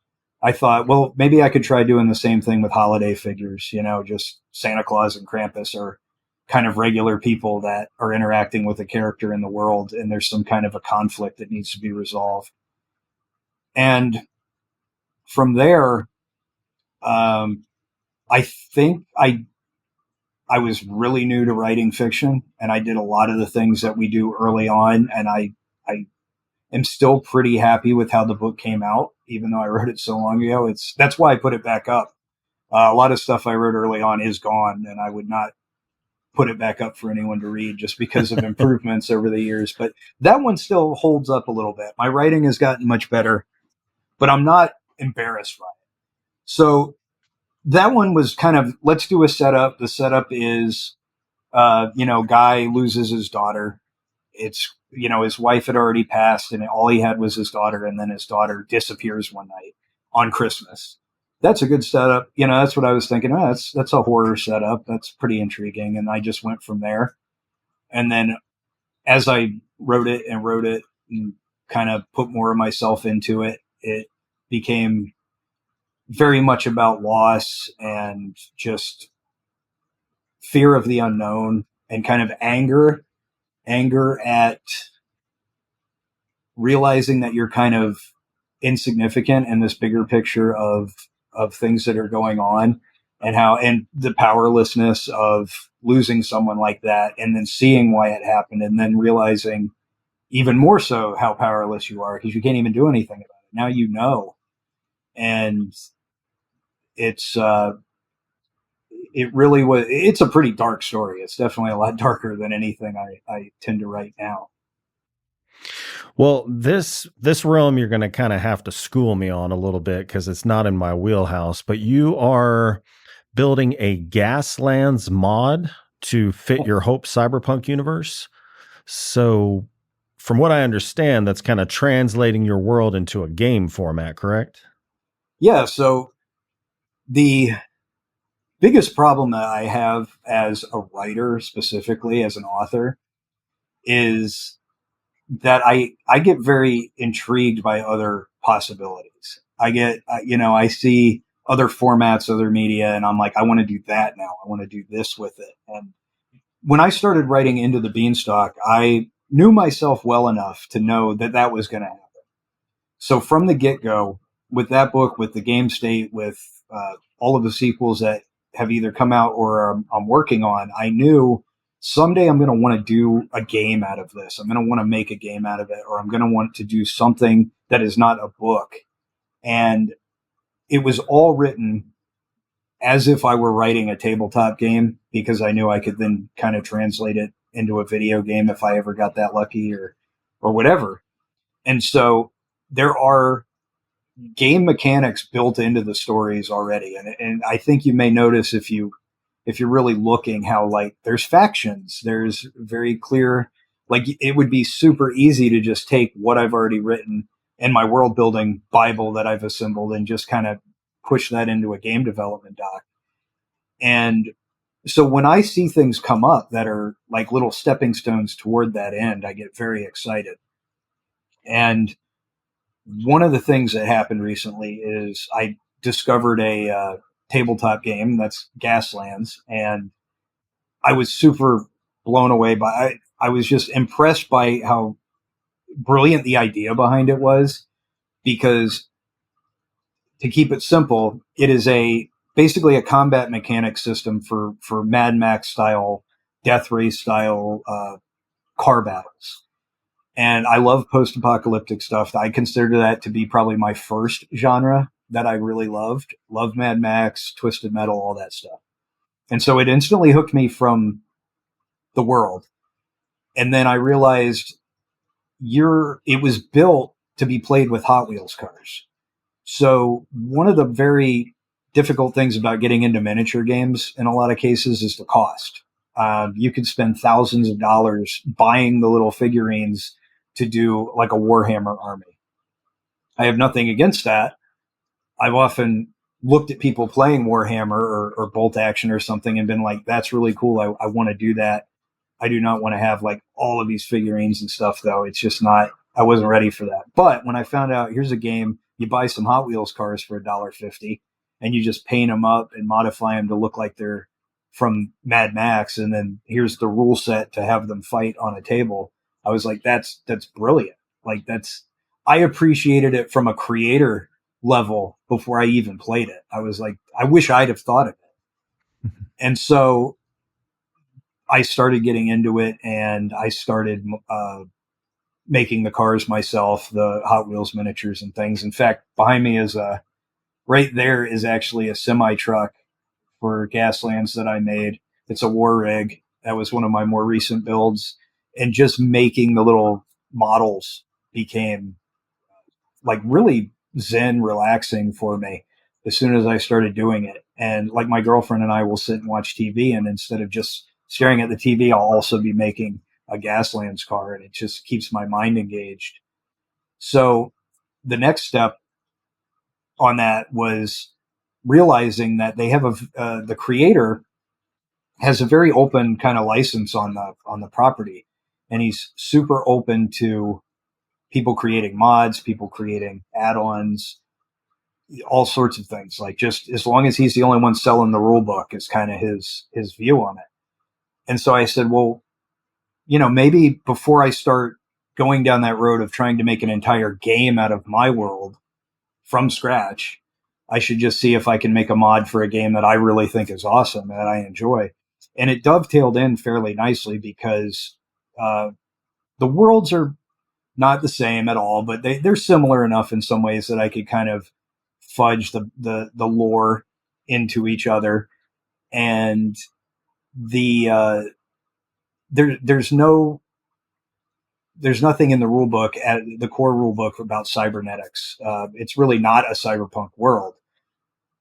I thought, well, maybe I could try doing the same thing with holiday figures, just Santa Claus and Krampus are kind of regular people that are interacting with a character in the world, and there's some kind of a conflict that needs to be resolved. And from there, I think I was really new to writing fiction, and I did a lot of the things that we do early on, and I am still pretty happy with how the book came out, even though I wrote it so long ago. That's why I put it back up. A lot of stuff I wrote early on is gone, and I would not put it back up for anyone to read just because of improvements over the years. But that one still holds up a little bit. My writing has gotten much better, but I'm not embarrassed by it. So that one was kind of, let's do a setup. The setup is, guy loses his daughter. It's, his wife had already passed and all he had was his daughter. And then his daughter disappears one night on Christmas. That's a good setup. That's what I was thinking. Oh, that's a horror setup. That's pretty intriguing. And I just went from there. And then as I wrote it and kind of put more of myself into it, it became very much about loss and just fear of the unknown and kind of anger at realizing that you're kind of insignificant in this bigger picture of things that are going on, and the powerlessness of losing someone like that, and then seeing why it happened, and then realizing even more so how powerless you are because you can't even do anything about it. Now and it's it really was. It's a pretty dark story. It's definitely a lot darker than anything I tend to write now. Well, this realm you're going to kind of have to school me on a little bit because it's not in my wheelhouse. But you are building a Gaslands mod to fit your Hope Cyberpunk universe. So, from what I understand, that's kind of translating your world into a game format, correct? Yeah. So the biggest problem that I have as a writer, specifically as an author, is that I get very intrigued by other possibilities. I see other formats, other media, and I'm like, I want to do that now. I want to do this with it. And when I started writing Into the Beanstalk, I knew myself well enough to know that that was going to happen. So from the get go, with that book, with the game state, with all of the sequels that have either come out or I'm working on, I knew someday I'm going to want to do a game out of this. I'm going to want to make a game out of it, or I'm going to want to do something that is not a book. And it was all written as if I were writing a tabletop game, because I knew I could then kind of translate it into a video game if I ever got that lucky or whatever. And so there are game mechanics built into the stories already. And I think you may notice if you're really looking how like there's factions, there's very clear, like it would be super easy to just take what I've already written in my world building Bible that I've assembled and just kind of push that into a game development doc. And so when I see things come up that are like little stepping stones toward that end, I get very excited. And one of the things that happened recently is I discovered a tabletop game that's Gaslands, and I was super blown away by. I was just impressed by how brilliant the idea behind it was. Because to keep it simple, it is basically a combat mechanic system for Mad Max style, death race style car battles. And I love post-apocalyptic stuff. I consider that to be probably my first genre that I really loved. Love Mad Max, Twisted Metal, all that stuff. And so it instantly hooked me from the world. And then I realized it was built to be played with Hot Wheels cars. So one of the very difficult things about getting into miniature games in a lot of cases is the cost. You could spend thousands of dollars buying the little figurines to do like a Warhammer army. I have nothing against that. I've often looked at people playing Warhammer or Bolt Action or something and been like, that's really cool. I want to do that. I do not want to have like all of these figurines and stuff though. It's just not, I wasn't ready for that. But when I found out here's a game, you buy some Hot Wheels cars for $1.50 and you just paint them up and modify them to look like they're from Mad Max. And then here's the rule set to have them fight on a table. I was like, that's brilliant. Like I appreciated it from a creator level before I even played it. I was like, I wish I'd have thought of it. And so I started getting into it and I started making the cars myself, the Hot Wheels miniatures and things. In fact, behind me is right there is actually a semi truck for Gaslands that I made. It's a war rig. That was one of my more recent builds. And just making the little models became like really zen relaxing for me as soon as I started doing it. And like my girlfriend and I will sit and watch TV, and instead of just staring at the TV, I'll also be making a Gaslands car, and it just keeps my mind engaged. So the next step on that was realizing that they have the creator has a very open kind of license on the property, and he's super open to people creating mods, people creating add-ons, all sorts of things. Like just as long as he's the only one selling the rule book is kind of his view on it. And so I said, well, maybe before I start going down that road of trying to make an entire game out of my world from scratch, I should just see if I can make a mod for a game that I really think is awesome and that I enjoy. And it dovetailed in fairly nicely because the worlds are not the same at all, but they're similar enough in some ways that I could kind of fudge the lore into each other. And there's nothing in the rule book, the core rule book, about cybernetics. It's really not a cyberpunk world,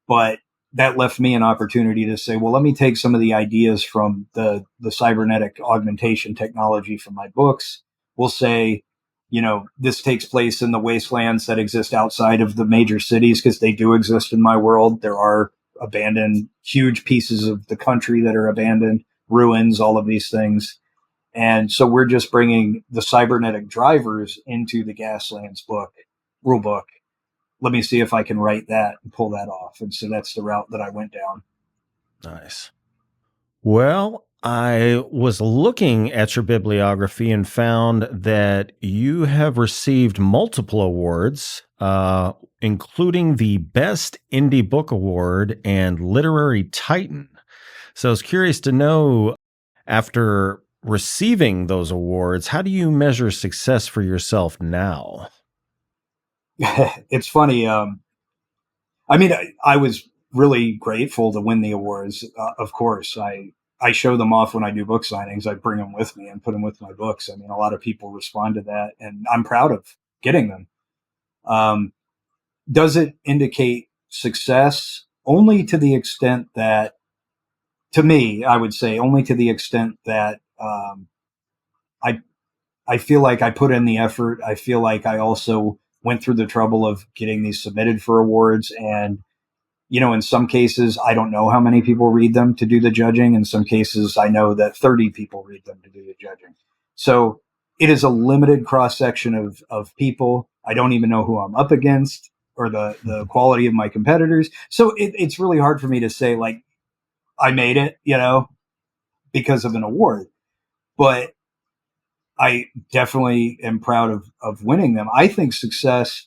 but that left me an opportunity to say, well, let me take some of the ideas from the cybernetic augmentation technology from my books. We'll say, this takes place in the wastelands that exist outside of the major cities, because they do exist in my world. There are abandoned, huge pieces of the country that are abandoned, ruins, all of these things. And so we're just bringing the cybernetic drivers into the Gaslands rule book. Let me see if I can write that and pull that off. And so that's the route that I went down. Nice. Well, I was looking at your bibliography and found that you have received multiple awards, including the Best Indie Book Award and Literary Titan. So I was curious to know, after receiving those awards, how do you measure success for yourself now? It's funny. I was really grateful to win the awards. Of course, I show them off when I do book signings. I bring them with me and put them with my books. I mean, a lot of people respond to that, and I'm proud of getting them. Does it indicate success? Only to the extent that, to me, I would say only to the extent that I I feel like I put in the effort. I feel like I also went through the trouble of getting these submitted for awards. And, in some cases, I don't know how many people read them to do the judging. In some cases, I know that 30 people read them to do the judging. So it is a limited cross section of people. I don't even know who I'm up against or the quality of my competitors. So it's really hard for me to say, like, I made it, because of an award. But I definitely am proud of winning them. I think success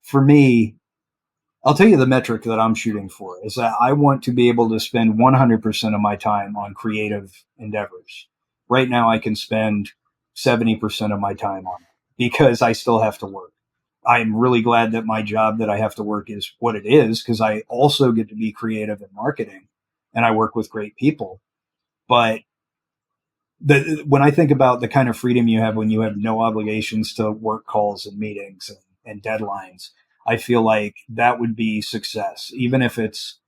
for me, I'll tell you the metric that I'm shooting for is that I want to be able to spend 100% of my time on creative endeavors. Right now, I can spend 70% of my time on it because I still have to work. I'm really glad that my job that I have to work is what it is because I also get to be creative in marketing and I work with great people. But when I think about the kind of freedom you have when you have no obligations to work calls and meetings and deadlines, I feel like that would be success, even if it's,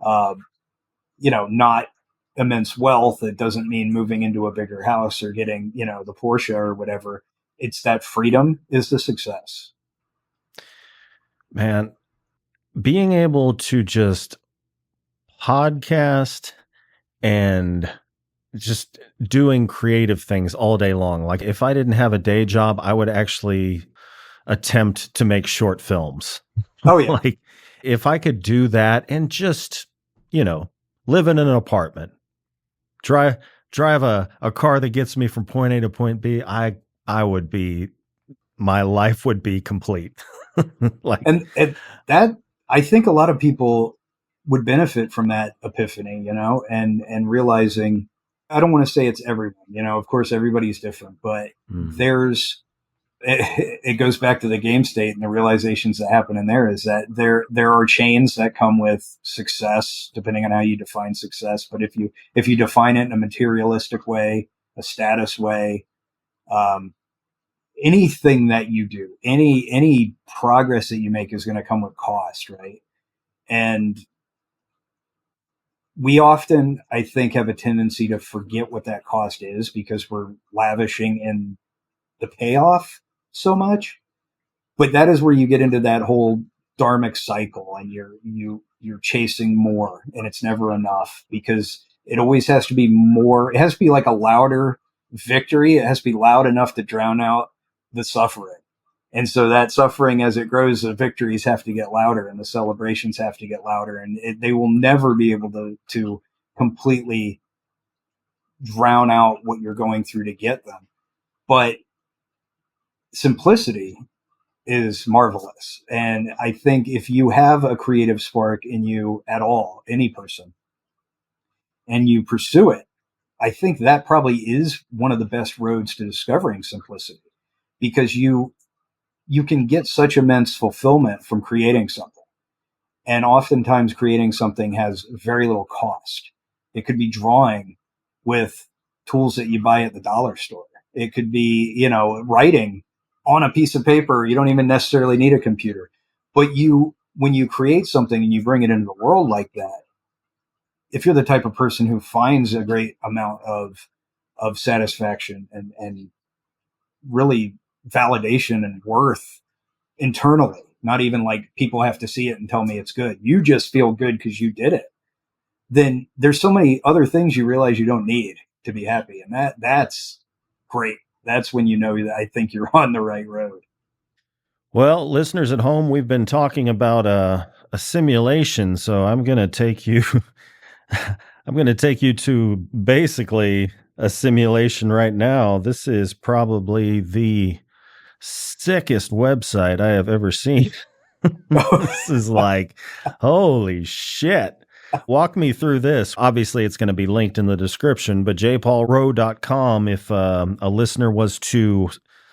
not immense wealth. It doesn't mean moving into a bigger house or getting, the Porsche or whatever. It's that freedom is the success. Man, being able to just podcast and just doing creative things all day long. Like if I didn't have a day job, I would actually attempt to make short films. Oh yeah. Like if I could do that and just, live in an apartment, drive a car that gets me from point A to point B, my life would be complete. and that, I think a lot of people would benefit from that epiphany, and realizing, I don't want to say it's everyone, of course everybody's different, but it goes back to the game state and the realizations that happen in there is that there are chains that come with success, depending on how you define success. But if you define it in a materialistic way, a status way, anything that you do, any progress that you make is going to come with cost, right? And we often, I think, have a tendency to forget what that cost is because we're lavishing in the payoff so much. But that is where you get into that whole dharmic cycle, and you're chasing more, and it's never enough because it always has to be more. It has to be like a louder victory. It has to be loud enough to drown out the suffering. And so that suffering, as it grows, the victories have to get louder and the celebrations have to get louder, and they will never be able to completely drown out what you're going through to get them. But simplicity is marvelous. And I think if you have a creative spark in you at all, any person, and you pursue it, I think that probably is one of the best roads to discovering simplicity because you can get such immense fulfillment from creating something. And oftentimes creating something has very little cost. It could be drawing with tools that you buy at the dollar store. It could be, writing on a piece of paper. You don't even necessarily need a computer. But when you create something and you bring it into the world like that, if you're the type of person who finds a great amount of satisfaction and really validation and worth internally, not even like people have to see it and tell me it's good. You just feel good because you did it. Then there's so many other things you realize you don't need to be happy. And that's great. That's when you know that I think you're on the right road. Well, listeners at home, we've been talking about a simulation, so I'm going to take you I'm going to take you to basically a simulation right now. This is probably the sickest website I have ever seen. This is like, holy shit. Walk me through this. Obviously, it's going to be linked in the description, but jpaulrowe.com, if a listener was to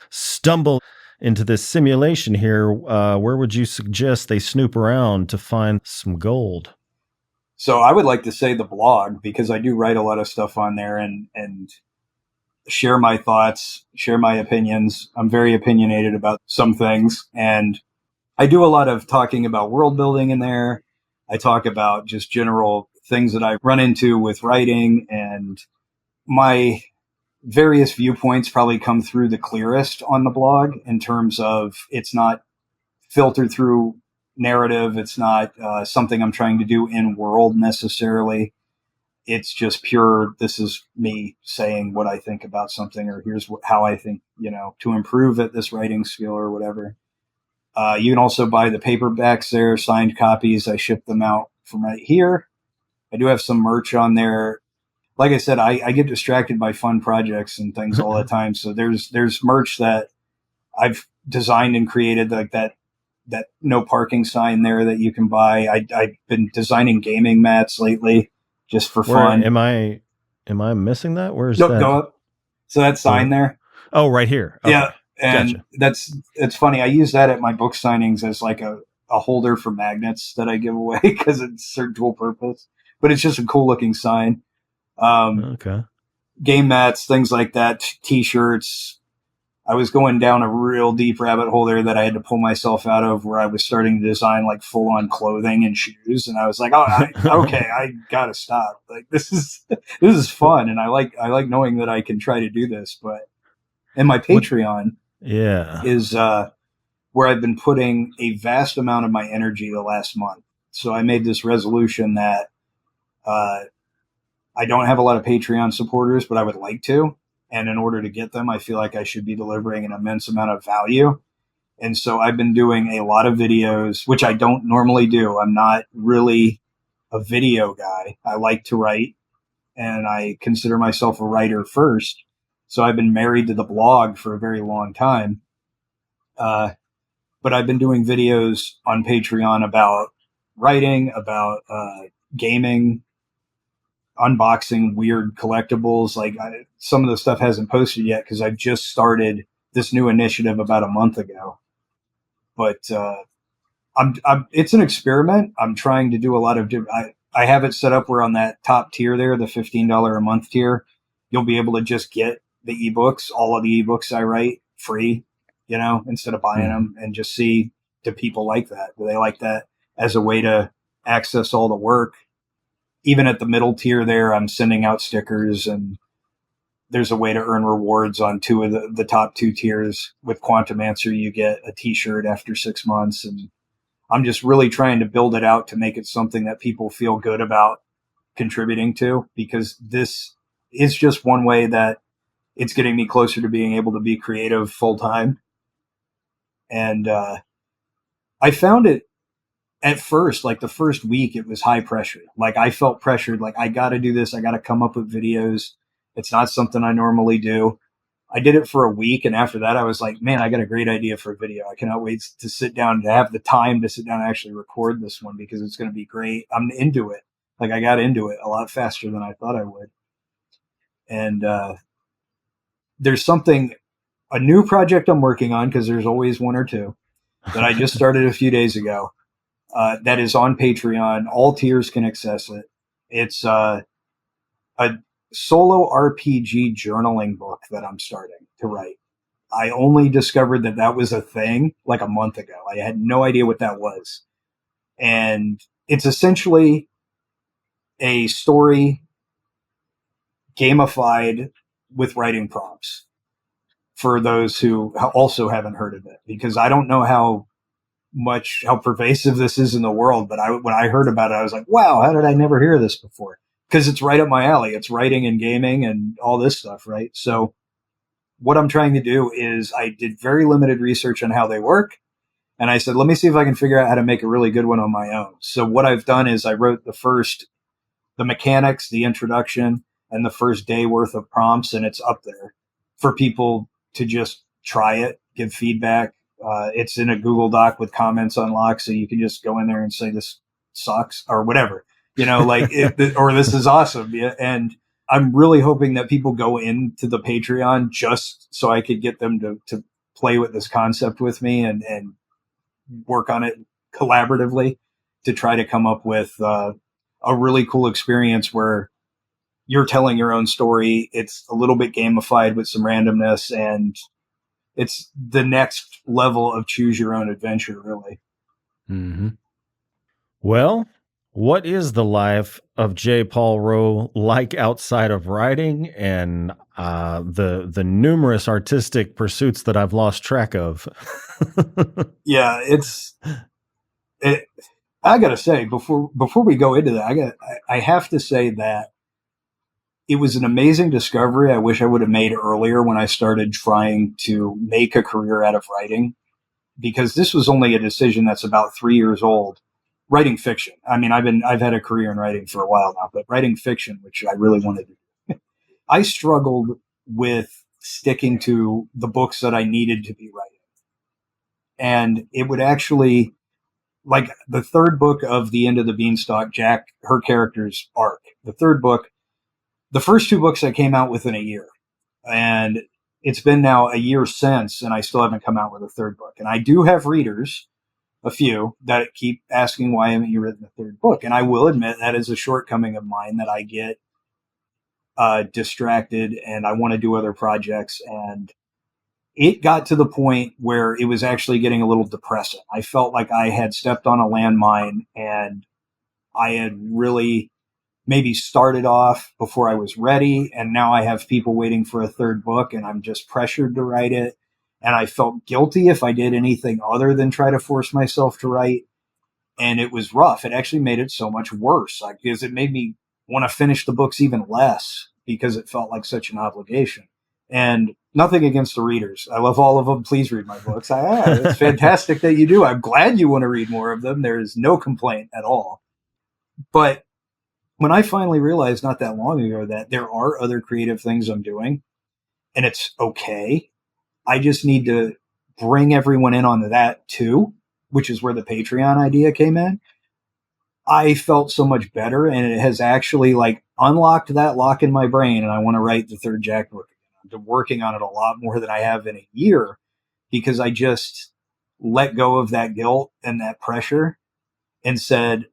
stumble into this simulation here, where would you suggest they snoop around to find some gold? So I would like to say the blog, because I do write a lot of stuff on there and share my thoughts, share my opinions. I'm very opinionated about some things, and I do a lot of talking about world building in there. I talk about just general things that I run into with writing, and my various viewpoints probably come through the clearest on the blog in terms of it's not filtered through narrative. It's not something I'm trying to do in world necessarily. It's just pure, this is me saying what I think about something, or here's how I think, to improve at this writing skill or whatever. You can also buy the paperbacks there, signed copies. I ship them out from right here. I do have some merch on there. Like I said, I get distracted by fun projects and things all the time. So there's merch that I've designed and created, like that no parking sign there that you can buy. I've been designing gaming mats lately just for fun. Am I missing that? Where's Nope, that? go up. So that sign there. Oh, right here. Okay. Yeah. And gotcha. it's funny. I use that at my book signings as like a holder for magnets that I give away because it's their dual purpose, but it's just a cool looking sign. Okay. Game mats, things like that, t-shirts. I was going down a real deep rabbit hole there that I had to pull myself out of, where I was starting to design like full on clothing and shoes. And I was like, okay, I gotta stop. Like this is fun. And I like knowing that I can try to do this, and my Patreon is, where I've been putting a vast amount of my energy the last month. So I made this resolution that, I don't have a lot of Patreon supporters, but I would like to. And in order to get them, I feel like I should be delivering an immense amount of value. And so I've been doing a lot of videos, which I don't normally do. I'm not really a video guy. I like to write, and I consider myself a writer first. So I've been married to the blog for a very long time. But I've been doing videos on Patreon about writing, about gaming, unboxing weird collectibles. Like some of the stuff hasn't posted yet because I've just started this new initiative about a month ago. But it's an experiment. I'm trying to do a lot of different. I have it set up where on that top tier there, the $15 a month tier, you'll be able to just get the ebooks, all of the ebooks I write free, instead of buying them, and just see, do people like that? Do they like that as a way to access all the work? Even at the middle tier there, I'm sending out stickers, and there's a way to earn rewards on two of the top two tiers. With Quantum Answer, you get a t-shirt after 6 months. And I'm just really trying to build it out to make it something that people feel good about contributing to, because this is just one way that it's getting me closer to being able to be creative full time. And I found it at first, like the first week, it was high pressure. Like I felt pressured, like I got to do this. I got to come up with videos. It's not something I normally do. I did it for a week. And after that, I was like, man, I got a great idea for a video. I cannot wait to sit down, to have the time to sit down and actually record this one, because it's going to be great. I'm into it. Like I got into it a lot faster than I thought I would. And there's a new project I'm working on, because there's always one or two, that I just started a few days ago. That is on Patreon. All tiers can access it. It's a solo RPG journaling book that I'm starting to write. I only discovered that was a thing like a month ago. I had no idea what that was. And it's essentially a story gamified with writing prompts for those who also haven't heard of it, because I don't know how pervasive this is in the world. But when I heard about it, I was like, wow, how did I never hear this before? Because it's right up my alley. It's writing and gaming and all this stuff, right? So what I'm trying to do is, I did very limited research on how they work. And I said, let me see if I can figure out how to make a really good one on my own. So what I've done is I wrote the mechanics, the introduction, and the first day worth of prompts. And it's up there for people to just try it, give feedback. It's in a Google Doc with comments unlocked. So you can just go in there and say, this sucks or whatever, or this is awesome. Yeah. And I'm really hoping that people go into the Patreon just so I could get them to play with this concept with me and work on it collaboratively to try to come up with, a really cool experience where you're telling your own story. It's a little bit gamified with some randomness, and it's the next level of choose your own adventure, really. Mm-hmm. Well, what is the life of J. Paul Rowe like outside of writing and the numerous artistic pursuits that I've lost track of? Yeah, it. I gotta say, before we go into that, I have to say that it was an amazing discovery. I wish I would have made earlier when I started trying to make a career out of writing, because this was only a decision that's about 3 years old. Writing fiction. I mean, I've had a career in writing for a while now, but writing fiction, which I really wanted to do, I struggled with sticking to the books that I needed to be writing. And it would actually, like the third book of The End of the Beanstalk, Jack, her character's arc, the third book, the first two books I came out within a year. And it's been now a year since, and I still haven't come out with a third book. And I do have readers, a few, that keep asking, why haven't you written a third book? And I will admit that is a shortcoming of mine, that I get distracted and I want to do other projects. And it got to the point where it was actually getting a little depressing. I felt like I had stepped on a landmine, and I had really maybe started off before I was ready. And now I have people waiting for a third book, and I'm just pressured to write it. And I felt guilty if I did anything other than try to force myself to write. And it was rough. It actually made it so much worse, because it made me want to finish the books even less, because it felt like such an obligation. And nothing against the readers. I love all of them. Please read my books. It's fantastic that you do. I'm glad you want to read more of them. There is no complaint at all. But when I finally realized not that long ago that there are other creative things I'm doing, and it's okay, I just need to bring everyone in on that too, which is where the Patreon idea came in. I felt so much better, and it has actually like unlocked that lock in my brain, and I want to write the third Jack book. I'm working on it a lot more than I have in a year, because I just let go of that guilt and that pressure and said,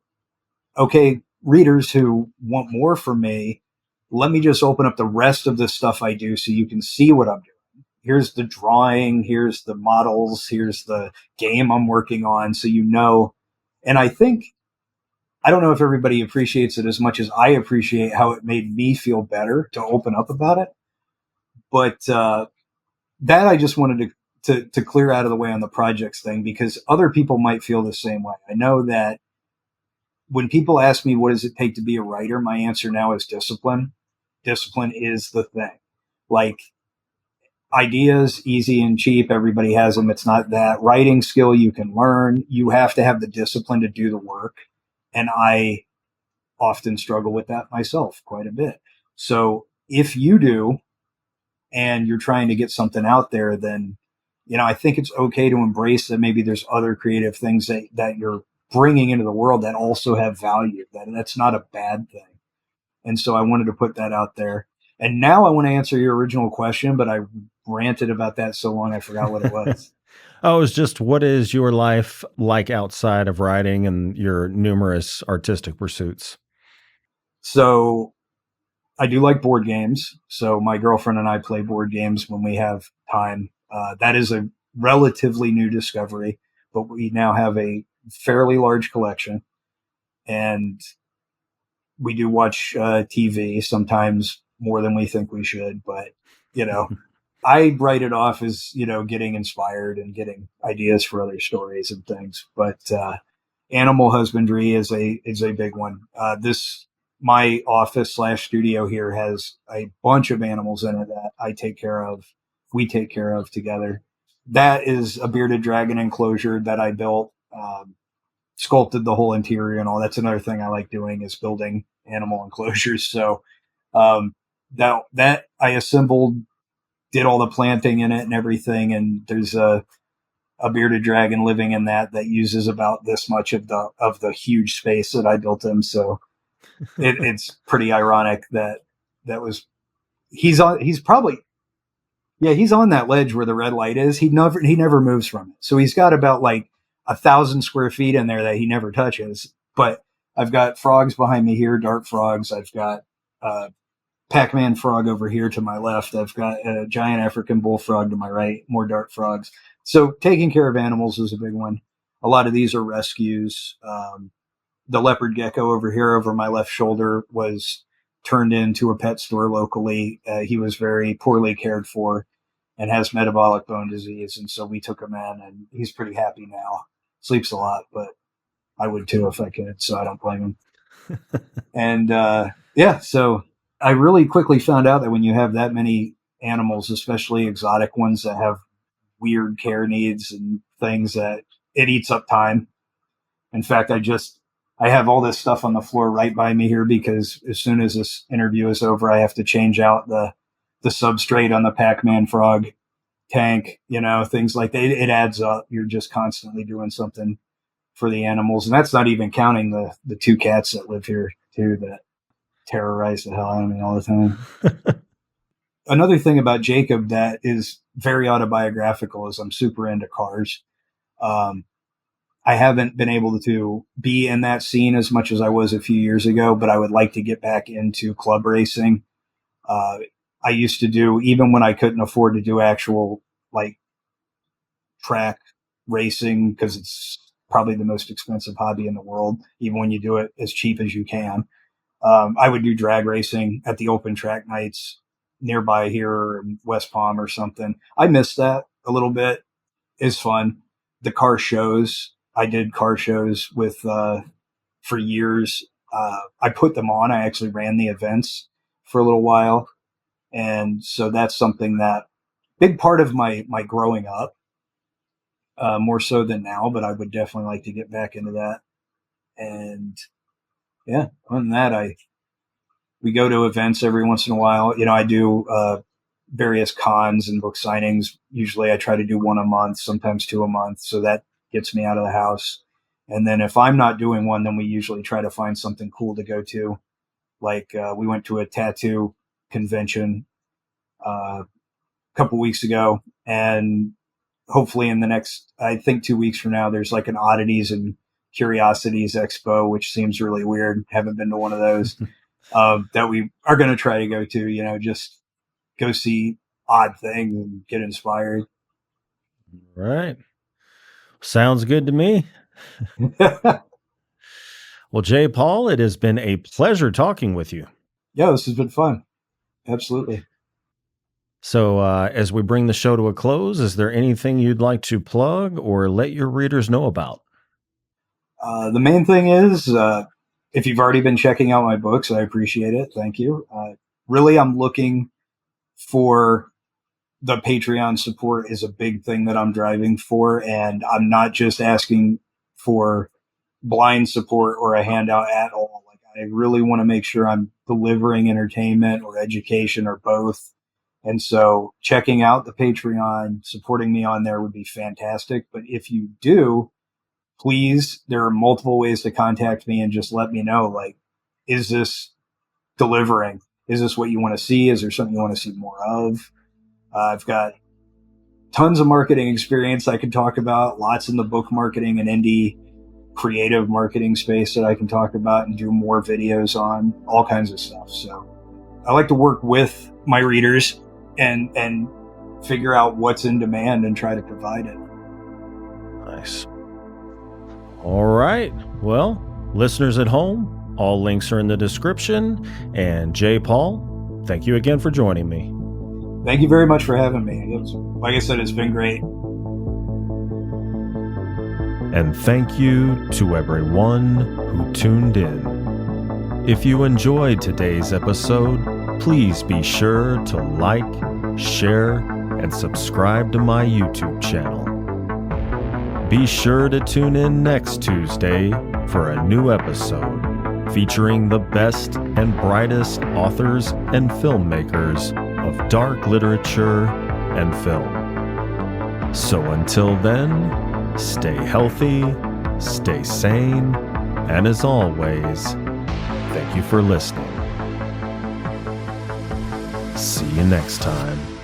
okay, readers who want more from me, let me just open up the rest of the stuff I do so you can see what I'm doing. Here's the drawing, here's the models, here's the game I'm working on, so you know. And I think, I don't know if everybody appreciates it as much as I appreciate how it made me feel better to open up about it. But that I just wanted to clear out of the way on the projects thing, because other people might feel the same way. I know that when people ask me, what does it take to be a writer? My answer now is discipline. Discipline is the thing. Like, ideas, easy and cheap. Everybody has them. It's not that. Writing skill you can learn. You have to have the discipline to do the work. And I often struggle with that myself quite a bit. So if you do, and you're trying to get something out there, then, I think it's okay to embrace that maybe there's other creative things that you're bringing into the world that also have value. That's not a bad thing. And so I wanted to put that out there. And now I want to answer your original question, but I ranted about that so long I forgot what it was. Oh, it's just, what is your life like outside of writing and your numerous artistic pursuits? So I do like board games. So my girlfriend and I play board games when we have time. That is a relatively new discovery, but we now have a fairly large collection, and we do watch TV, sometimes more than we think we should. But, I write it off as, getting inspired and getting ideas for other stories and things. But animal husbandry is a big one. My office / studio here has a bunch of animals in it that we take care of together. That is a bearded dragon enclosure that I built, sculpted the whole interior and all. That's another thing I like doing, is building animal enclosures. So, that I assembled, did all the planting in it and everything. And there's a bearded dragon living in that uses about this much of the huge space that I built him. So it's pretty ironic that he's on that ledge where the red light is. He never moves from it. So he's got about like 1,000 square feet in there that he never touches. But I've got frogs behind me here, dart frogs. I've got Pac-Man frog over here to my left. I've got a giant African bullfrog to my right, more dart frogs. So taking care of animals is a big one. A lot of these are rescues. The leopard gecko over here over my left shoulder was turned into a pet store locally. He was very poorly cared for and has metabolic bone disease. And so we took him in, and he's pretty happy now. Sleeps a lot, but I would too if I could, so I don't blame him. And so I really quickly found out that when you have that many animals, especially exotic ones that have weird care needs and things, that it eats up time. In fact, I have all this stuff on the floor right by me here because as soon as this interview is over, I have to change out the substrate on the Pac-Man frog tank, things like that. It adds up. You're just constantly doing something for the animals. And that's not even counting the 2 cats that live here too, that terrorize the hell out of me all the time. Another thing about Jacob that is very autobiographical is I'm super into cars. I haven't been able to be in that scene as much as I was a few years ago, but I would like to get back into club racing. I used to do, even when I couldn't afford to do actual track racing, because it's probably the most expensive hobby in the world, even when you do it as cheap as you can. I would do drag racing at the open track nights nearby here in West Palm or something. I miss that a little bit. It's fun. The car shows, I did car shows with, for years. I put them on. I actually ran the events for a little while. And so that's something that big part of my growing up, more so than now, but I would definitely like to get back into that. And yeah, other than that, we go to events every once in a while. I do, various cons and book signings. Usually I try to do 1 a month, sometimes 2 a month. So that gets me out of the house. And then if I'm not doing one, then we usually try to find something cool to go to. We went to a tattoo convention a couple weeks ago, and hopefully in the next, I think 2 weeks from now, there's an oddities and curiosities expo, which seems really weird. Haven't been to one of those. That we are going to try to go to, just go see odd things and get inspired. Right. Sounds good to me. Well, J. Paul, it has been a pleasure talking with you. Yeah, this has been fun. Absolutely. So as we bring the show to a close, is there anything you'd like to plug or let your readers know about? The main thing is, if you've already been checking out my books, I appreciate it. Thank you. Really, I'm looking for the Patreon support is a big thing that I'm driving for. And I'm not just asking for blind support or a handout at all. I really want to make sure I'm delivering entertainment or education or both. And so checking out the Patreon, supporting me on there would be fantastic. But if you do, please, there are multiple ways to contact me and just let me know, is this delivering? Is this what you want to see? Is there something you want to see more of? I've got tons of marketing experience I can talk about, lots in the book marketing and indie creative marketing space that I can talk about and do more videos on, all kinds of stuff. So I like to work with my readers and figure out what's in demand and try to provide it. Nice. All right. Well, listeners at home, all links are in the description. And J. Paul, thank you again for joining me. Thank you very much for having me. Like I said, it's been great. And thank you to everyone who tuned in. If you enjoyed today's episode, please be sure to like, share, and subscribe to my YouTube channel. Be sure to tune in next Tuesday for a new episode featuring the best and brightest authors and filmmakers of dark literature and film. So until then, stay healthy, stay sane, and as always, thank you for listening. See you next time.